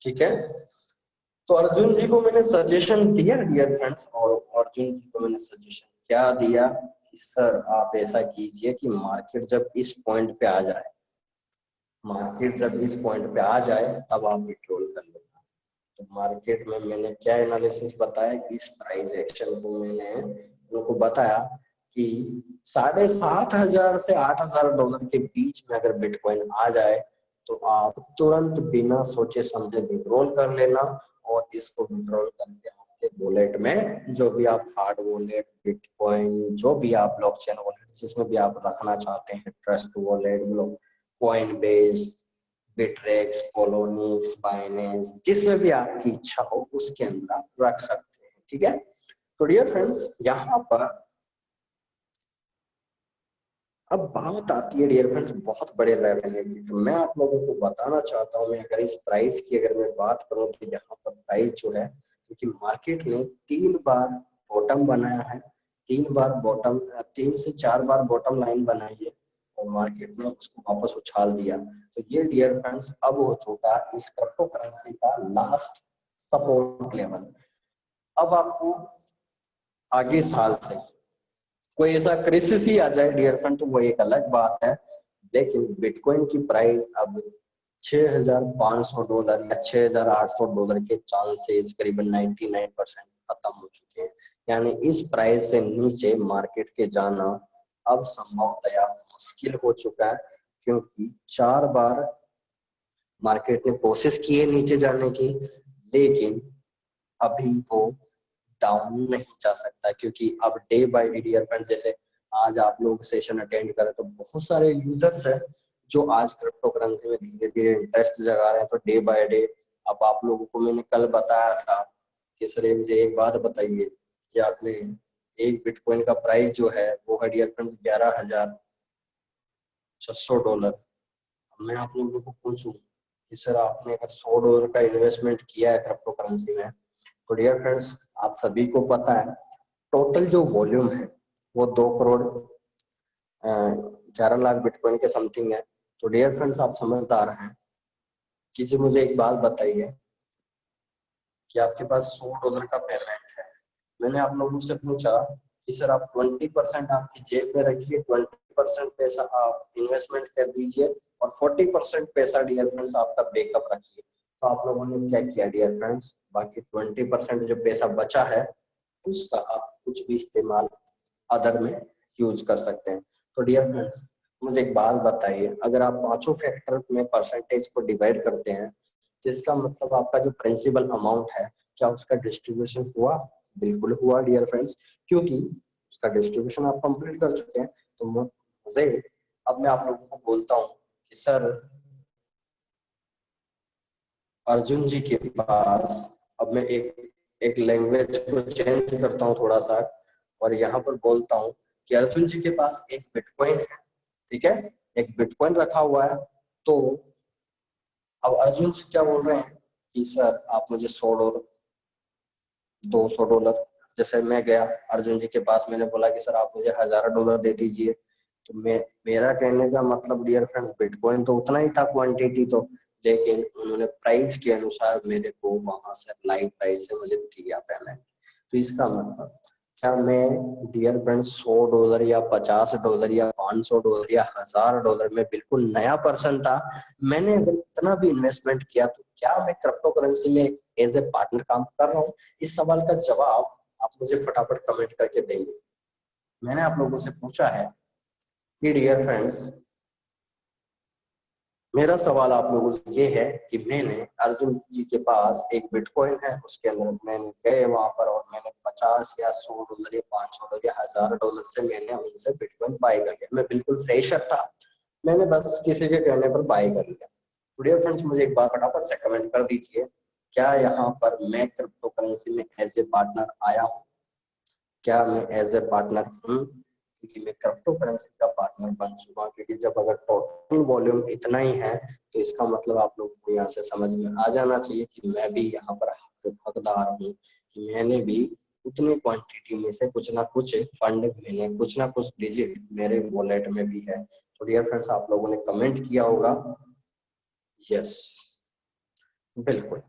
ठीक है, तो अर्जुन जी को मैंने सजेशन दिया डियर फ्रेंड्स, और अर्जुन जी को मैंने सजेशन क्या दिया कि सर आप ऐसा कीजिए कि मार्केट जब इस पॉइंट पे आ जाए, मार्केट जब इस पॉइंट पे आ जाए तब आप विड्रॉल कर लेना। तो मार्केट में मैंने क्या एनालिसिस बताया कि इस प्राइस एक्शन को मैंने उनको बताया कि 7,500 से $8,000 के बीच में अगर बिटकॉइन आ जाए तो आप तुरंत बिना सोचे समझे विड्रॉल कर लेना, और इसको विड्रॉल करके आपके वॉलेट में जो भी आप हार्ड वॉलेट बिटकॉइन जो भी आप ब्लॉकचेन वॉलेट जिसमें भी आप रखना चाहते हैं, trust wallet, Coinbase, Bittrex, Poloniex, Binance, जिसमें भी आपकी इच्छा हो उसके अंदर आप रख सकते हैं। ठीक है, तो डियर फ्रेंड्स यहाँ पर अब बात आती है डियर फ्रेंड्स बहुत बड़े लेवल की, तो मैं आप लोगों को बताना चाहता हूँ, मैं अगर इस प्राइस की अगर मैं बात करूँ तो यहाँ पर प्राइस जो है, क्योंकि मार्केट ने 3 बार बॉटम बनाया है, 3 बार बॉटम, 3 से 4 बार बॉटम लाइन बनाई है और मार्केट ने उसको वापस उछाल दिया। तो ये डियर फ्रेंड्स अब हो चुका इस क्रिप्टो करेंसी का लास्ट सपोर्ट लेवल। अब आपको आगे साल से कोई ऐसा क्राइसिस ही आ जाए डियर फ्रेंड तो वो एक अलग बात है, लेकिन बिटकॉइन की प्राइस अब $6,500 या $6,800 के चांसेस करीबन 99% खत्म हो चुके हैं। यानी इस प्राइस से नीचे मार्केट के जाना अब संभवतया मुश्किल हो चुका है, क्योंकि 4 बार मार्केट ने कोशिश की है नीचे जाने की, लेकिन अभी वो डाउन नहीं जा सकता, क्योंकि अब day by day dear friend, जैसे आज आप लोग सेशन अटेंड करें तो बहुत सारे यूजर्स हैं जो आज क्रिप्टो करेंसी में धीरे धीरे इंटरेस्ट जगा रहे हैं। तो डे बाय डे अब आप लोगों को मैंने कल बताया था कि सर मुझे एक बात बताइए कि आपने एक बिटकॉइन का प्राइस जो है वो है डियर फ्रेंड $11,600। मैं आप लोगों को पूछूं कि सर आपने अगर $100 का इन्वेस्टमेंट किया है क्रिप्टो करेंसी में, तो डियर फ्रेंड्स आप सभी को पता है टोटल जो वॉल्यूम है वो 2,11,00,000 बिटकॉइन के समथिंग है। तो डियर फ्रेंड्स आप समझदार हैं कि जी मुझे एक बात बताइए कि आपके पास $100 का पेमेंट है, मैंने आप लोगों से पूछा कि सर आप 20% आपकी जेब में रखिए, 20% पैसा आप इन्वेस्टमेंट कर दीजिए और 40% पैसा डियर फ्रेंड्स आपका बैकअप रखिए। तो आप लोगों ने क्या किया डियर फ्रेंड्स, बाकी 20% जो पैसा बचा है उसका आप कुछ भी इस्तेमाल अदर में यूज कर सकते हैं। तो डियर फ्रेंड्स मुझे एक बात बताइए, अगर आप पांचों फैक्टर में परसेंटेज को डिवाइड करते हैं तो इसका मतलब आपका जो प्रिंसिपल अमाउंट है क्या उसका डिस्ट्रीब्यूशन हुआ? बिल्कुल हुआ डियर फ्रेंड्स, क्योंकि उसका डिस्ट्रीब्यूशन आप कंप्लीट कर चुके हैं। तो मुझे अब मैं आप लोगों को बोलता हूँ कि सर अर्जुन जी के पास, अब मैं एक एक लैंग्वेज को चेंज करता हूँ थोड़ा सा और यहाँ पर बोलता हूँ कि अर्जुन जी के पास एक बिटकॉइन है, ठीक है, एक बिटकॉइन रखा हुआ है। तो अब अर्जुन जी क्या बोल रहे हैं कि सर आप मुझे $100 $200, जैसे मैं गया अर्जुन जी के पास, मैंने बोला कि सर आप मुझे $1000 दे दीजिए। तो मेरा कहने का मतलब डियर फ्रेंड, बिटकॉइन तो उतना ही था क्वांटिटी तो, लेकिन उन्होंने प्राइस के अनुसार मेरे को वहां से लाइव प्राइस से मुझे दिया पेमेंट। तो इसका मतलब क्या मैं डियर फ्रेंड $100 या $50 या $500 या $1000 में बिल्कुल नया पर्सन था, मैंने अगर इतना भी इन्वेस्टमेंट किया तो क्या मैं क्रिप्टो करेंसी में एज ए पार्टनर काम कर रहा हूँ? इस सवाल का जवाब आप मुझे फटाफट कमेंट करके देंगे। मैंने आप लोगों से पूछा है कि डियर फ्रेंड्स, मेरा सवाल आप लोगों से ये है कि मैंने अर्जुन जी के पास एक बिटकॉइन है, उसके अंदर मैंने गए वहां पर और मैंने $50 या $100 या $500 या $1000 से मैंने उनसे बिटकॉइन बाय कर लिया। मैं बिल्कुल फ्रेशर था, मैंने बस किसी के कहने पर बाय कर लिया। तो डियर फ्रेंड्स, मुझे एक बार फटाफट से कमेंट कर दीजिए, क्या यहाँ पर मैं क्रिप्टो करेंसी में एज ए पार्टनर आया हूँ? क्या मैं एज ए पार्टनर हूँ? क्योंकि मैं क्रिप्टो करेंसी का पार्टनर बन चुका हूँ। क्योंकि जब अगर टोटल वॉल्यूम इतना ही है तो इसका मतलब आप लोगों को यहाँ से समझ में आ जाना चाहिए कि मैं भी यहाँ पर हकदार हूँ कि मैंने भी उतनी क्वांटिटी में से कुछ ना कुछ फंड, मैंने कुछ ना कुछ डिजिट मेरे वॉलेट में भी है। तो डियर फ्रेंड्स, आप लोगों ने कमेंट किया होगा यस, बिल्कुल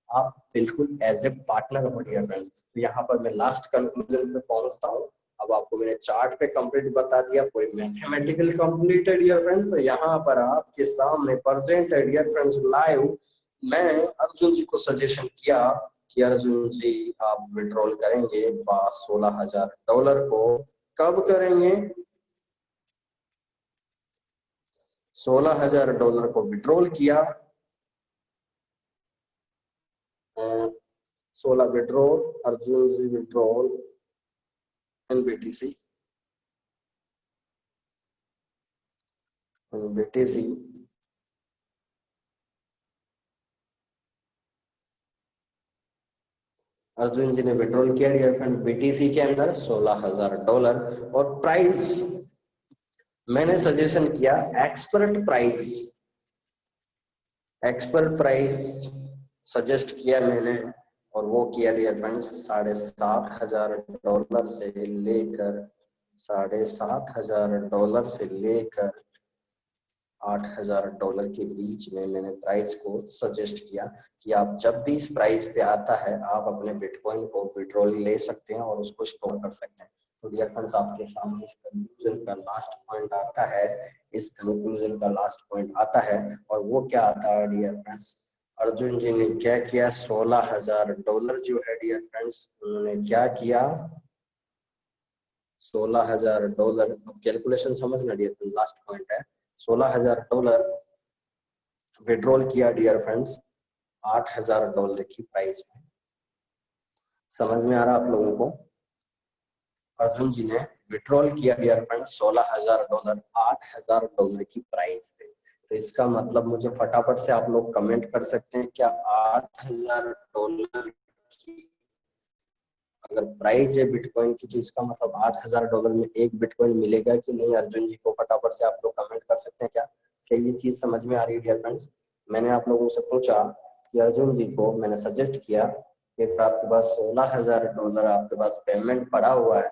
आप बिल्कुल एज ए पार्टनर हो डियर फ्रेंड्स। तो यहाँ पर मैं लास्ट कंक्लूजन पे पहुंचता हूँ। अब आपको मैंने चार्ट पे कंप्लीट बता दिया, पूरी मैथमेटिकल कंप्लीट है डियर फ्रेंड्स। तो यहाँ पर आपके सामने प्रेजेंट है डियर फ्रेंड्स लाइव। मैं अर्जुन जी को सजेशन किया कि अर्जुन जी आप विड्रॉल करेंगे $16,000 को। कब करेंगे? $16,000 को विड्रॉल किया। 16 विड्रॉल, अर्जुन जी विड्रॉल BTC अर्जुन जी ने विड्रॉल किया डियर फ्रेंड BTC के अंदर $16,000। और प्राइस मैंने सजेशन किया एक्सपर्ट प्राइस सजेस्ट किया मैंने, और वो किया डियर फ्रेंड्स $7,500 से लेकर $7,500 से लेकर $8,000 के बीच में मैंने प्राइस को सजेस्ट किया कि आप जब भी इस प्राइस पे आता है आप अपने बिटकॉइन को विड्रॉल ले सकते हैं और उसको स्टोर कर सकते हैं। तो डियर फ्रेंड्स, आपके सामने इस कंक्लूजन का लास्ट पॉइंट आता है, इस कंक्लूजन का लास्ट पॉइंट आता है, और वो क्या आता है डियर फ्रेंड्स? अर्जुन जी ने क्या किया? $16,000 जो है डियर फ्रेंड्स, उन्होंने क्या किया? $16,000, कैलकुलेशन समझना डियर फ्रेंड्स, लास्ट पॉइंट है। $16,000 विड्रॉल किया डियर फ्रेंड्स $8,000 की प्राइस में। समझ में आ रहा आप लोगों को? अर्जुन जी ने विड्रॉल किया डियर फ्रेंड्स $16,000 $8,000 की प्राइस पे। तो इसका मतलब मुझे फटाफट से आप लोग कमेंट कर सकते हैं, क्या $8,000 की अगर प्राइस है बिटकॉइन की तो इसका मतलब $8,000 में एक बिटकॉइन मिलेगा कि नहीं? अर्जुन जी को फटाफट से आप लोग कमेंट कर सकते हैं क्या? क्या ये चीज समझ में आ रही है डियर फ्रेंड्स? मैंने आप लोगों से पूछा कि अर्जुन जी को मैंने सजेस्ट किया कि आपके पास $16,000 आपके पास पेमेंट पड़ा हुआ है,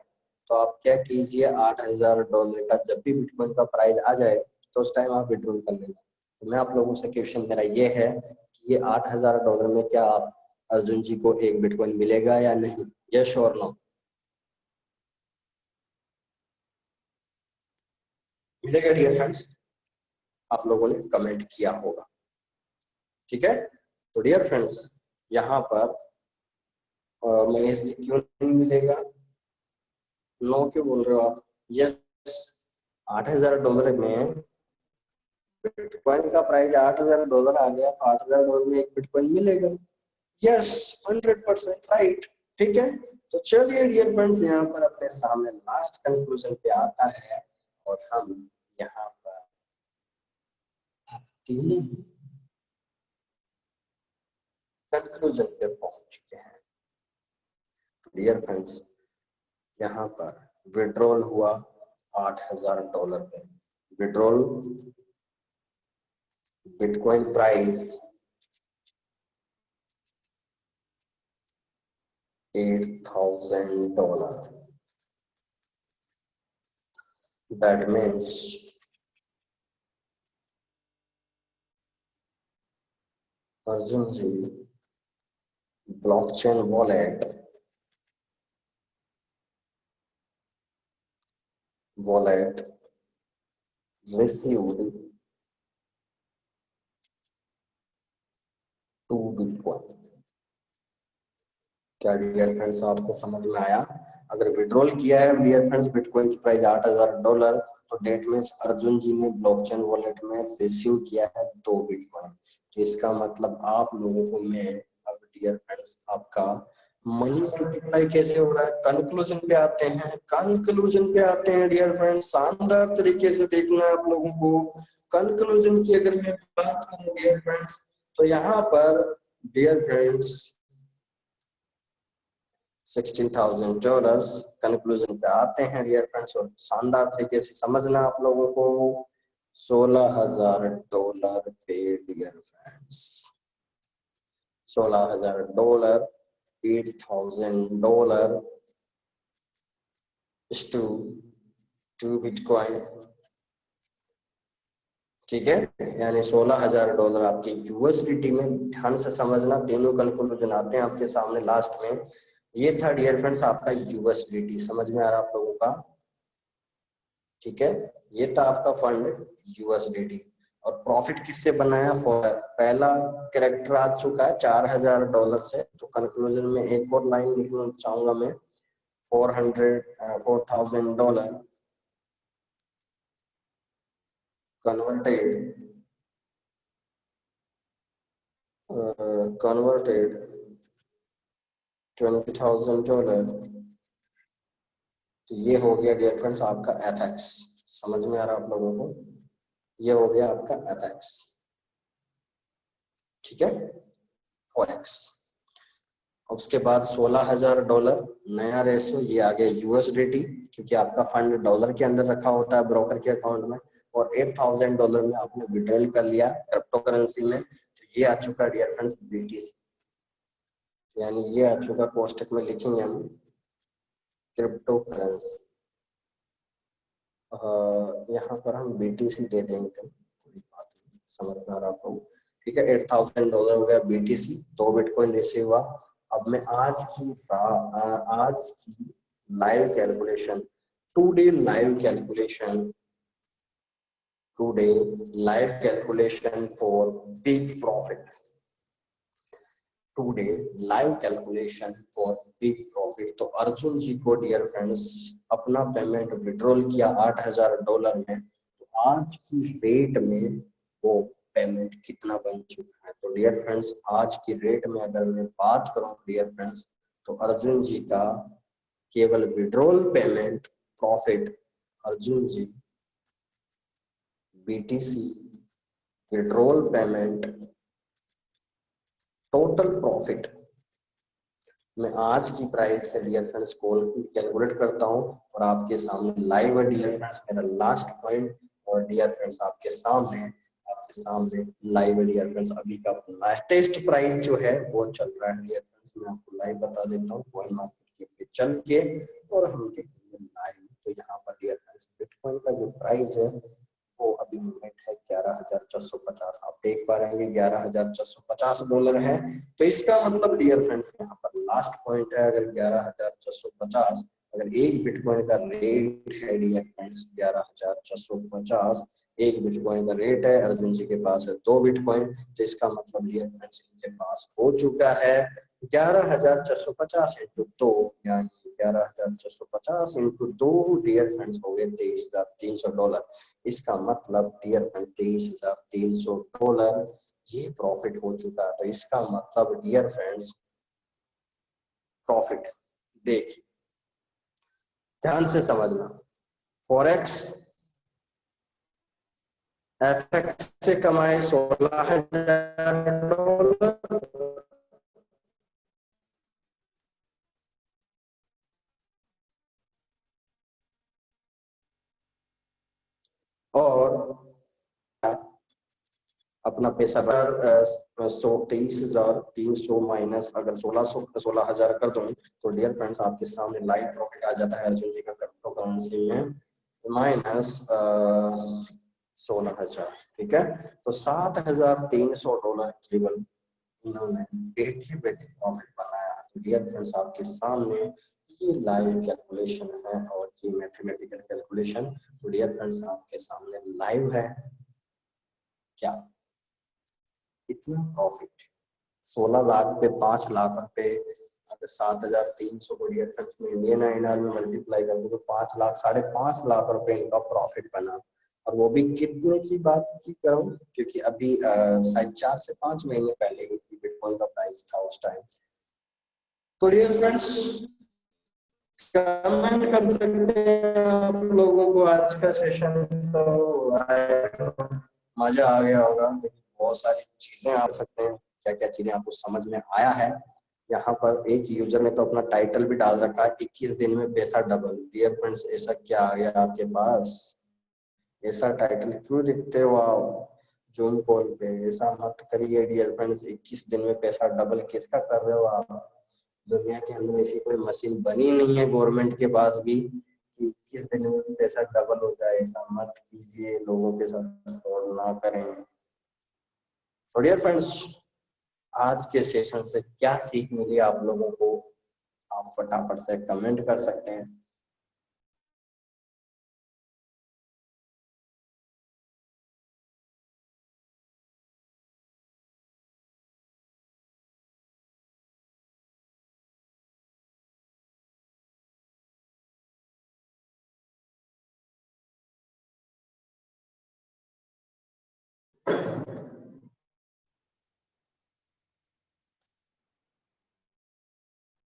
तो आप क्या कीजिए, $8,000 का जब भी बिटकॉइन का प्राइस आ जाए तो उस टाइम आप विड्रॉल कर लेना। तो मैं आप लोगों से क्वेश्चन मेरा ये है कि ये $8,000 में क्या आप अर्जुन जी को एक बिटकॉइन मिलेगा या नहीं? यस और नो? मिलेगा डियर फ्रेंड्स? आप लोगों ने कमेंट किया होगा, ठीक है? तो डियर फ्रेंड्स, यहाँ पर महेश जी क्यों नहीं मिलेगा? नो क्यों बोल रहे हो आप? यस, $8,000 में बिटकॉइन का प्राइस $8,000 आ गया तो $8,000 में एक बिटकॉइन मिलेगा। यस, 100% राइट, ठीक है? तो चलिए डियर फ्रेंड्स, यहाँ पर अपने सामने लास्ट कंक्लूजन पे आता है और हम यहाँ पर तीन कंक्लूजन पे पहुंच चुके हैं। डियर फ्रेंड्स, यहाँ पर विड्रॉल हुआ $8,000 पे, withdrawal bitcoin price $8,000. That means Arjun ji blockchain wallet received 2 Bitcoin. क्या डियर फ्रेंड्स आपको समझ में आया? अगर विड्रॉल किया है डियर फ्रेंड्स बिटकॉइन की प्राइस $8,000, तो डेट मीन्स अर्जुन जी ने ब्लॉकचेन वॉलेट में रिसीव किया है 2 बिटकॉइन। तो इसका मतलब आप लोगों को मैं अब डियर फ्रेंड्स आपका मनी मल्टीप्लाई कैसे हो रहा है कंक्लूजन पे आते हैं। डियर फ्रेंड्स शानदार तरीके से देखना है आप लोगों को। कंक्लूजन की अगर मैं बात करूं डियर फ्रेंड्स, तो यहाँ पर डियर फ्रेंड्स $16,000 कंक्लूजन पे आते हैं डियर फ्रेंड्स, और शानदार तरीके से समझना आप लोगों को। $16,000 पे डियर फ्रेंड्स, $16,000, $8,000 टू बिटकॉइन। ठीक है, यानी $16,000 आपके यूएसडीटी में। ध्यान से समझना, तीनों कंक्लूजन आते हैं आपके सामने लास्ट में। ये था डियर फ्रेंड्स आपका यूएसडीटी, समझ में आ रहा आप लोगों का? ठीक है, ये था आपका फंड यूएसडीटी। और प्रॉफिट किससे बनाया? पहला कैरेक्टर आ चुका है $4,000 से। तो कंक्लूजन में एक और लाइन लिखना चाहूंगा मैं, $4,000 converted $20,000। तो ये हो गया डियर फ्रेंड्स आपका एफएक्स। समझ में आ रहा आप लोगों को? ये हो गया आपका एफएक्स। ठीक है, फॉरेक्स। उसके बाद $16,000 नया रेशो, ये आ गया यूएसडीटी, क्योंकि आपका फंड डॉलर के अंदर रखा होता है ब्रोकर के अकाउंट में। और $8,000 में आपने विड्रॉल कर लिया क्रिप्टो करेंसी में। तो ये आ चुका डियर फ्रेंड्स बीटीसी, यानी ये आ चुका, कोष्टक में लिखेंगे हम क्रिप्टो करेंसी। यहाँ पर हम बीटीसी दे देंगे, कोई बात नहीं, समझ में आ रहा आपको? ठीक है, $8,000 हो गया बीटीसी, 2 बिटकॉइन रिसीव हुआ। अब मैं आज की live calculation, today live calculation for big profit. Today live calculation for big profit. तो अर्जुन जी को डियर फ्रेंड्स अपना पेमेंट विड्रॉल किया $8,000 में। तो आज की रेट में वो पेमेंट कितना बन चुका है? तो डियर फ्रेंड्स आज की रेट में अगर मैं बात करूं डियर फ्रेंड्स, तो अर्जुन जी का केवल withdrawal payment profit, Arjun ji BTC withdrawal payment total profit, मैं आज की प्राइस से डियर फ्रेंड्स कैलकुलेट करता हूं और आपके सामने लाइव है डियर फ्रेंड्स मेरा लास्ट पॉइंट। और डियर फ्रेंड्स आपके सामने लाइव है डियर फ्रेंड्स अभी का लेटेस्ट प्राइस जो है वो चल रहा है डियर फ्रेंड्स। मैं आपको लाइव बता देता हूँ कॉइन मार्केट पे चल के, और हम देखेंगे लाइव। तो यहाँ पर डियर फ्रेंड्स बिटकॉइन का जो प्राइस है वो अभी मूवमेंट है $11,450। आप देख पा रहे हैं $11,450 है। तो इसका मतलब डियर फ्रेंड्स यहाँ पर लास्ट पॉइंट है, अगर 11,450, अगर एक बिटकॉइन का रेट है डियर फ्रेंड्स 11,450, एक बिटकॉइन का रेट है, अर्जुन जी के पास है 2 बिटकॉइन। तो इसका मतलब डियर फ्रेंड्स इनके पास हो चुका है 11,450 इंटू 2, यानी 11,450 इंटू 2 डियर फ्रेंड्स हो गए $23,300। इसका मतलब डियर फ्रेंड $23,300 ये प्रॉफिट हो चुका है। तो इसका मतलब डियर फ्रेंड्स प्रॉफिट, देखिए ध्यान से समझना, फॉरेक्स एफएक्स से कमाए $16,000, और अपना पैसा 123,300 माइनस अगर 16,000 कर दूं तो डियर फ्रेंड्स आपके सामने लाइव प्रॉफिट आ जाता है अर्जुन जी का क्रिप्टो करेंसी में माइनस 16,000। ठीक है, तो $7,300 केवल इन्होंने बैठे बैठे प्रॉफिट बनाया। तो डियर फ्रेंड्स आपके सामने ये लाइव कैलकुलेशन है और ये मैथमेटिकल कैलकुलेशन तो डियर फ्रेंड्स आपके सामने लाइव है। क्या इतना प्रॉफिट 16 लाख पे 5 लाख रुपए अगर 7,300 को डियर फ्रेंड्स में इंडियन INR में मल्टीप्लाई कर दो तो 5 लाख 5.5 लाख रुपए इनका प्रॉफिट बना। और वो भी कितने की बात की करूं क्योंकि अभी शायद 4 से 5 महीने पहले ही बिटकॉइन का प्राइस था उस टाइम। तो डियर फ्रेंड्स कमेंट कर सकते हैं आप लोगों को आज का सेशन तो मजा आ गया होगा। बहुत सारी चीजें आ सकते हैं, क्या क्या चीजें आपको समझ में आया है। यहाँ पर एक यूजर ने तो अपना टाइटल भी डाल रखा है 21 दिन में पैसा डबल। डियर फ्रेंड्स ऐसा क्या आ गया आपके पास, ऐसा टाइटल क्यों लिखते हो आप जूम कॉल पे, ऐसा मत करिए डियर फ्रेंड्स। 21 दिन में पैसा डबल किसका कर रहे हो आप। दुनिया के अंदर ऐसी कोई मशीन बनी नहीं है गवर्नमेंट के पास भी कि 21 दिन में पैसा डबल हो जाए। ऐसा मत कीजिए, लोगों के साथ फ्रॉड ना करें। तो डियर फ्रेंड्स आज के सेशन से क्या सीख मिली आप लोगों को, आप फटाफट से कमेंट कर सकते हैं।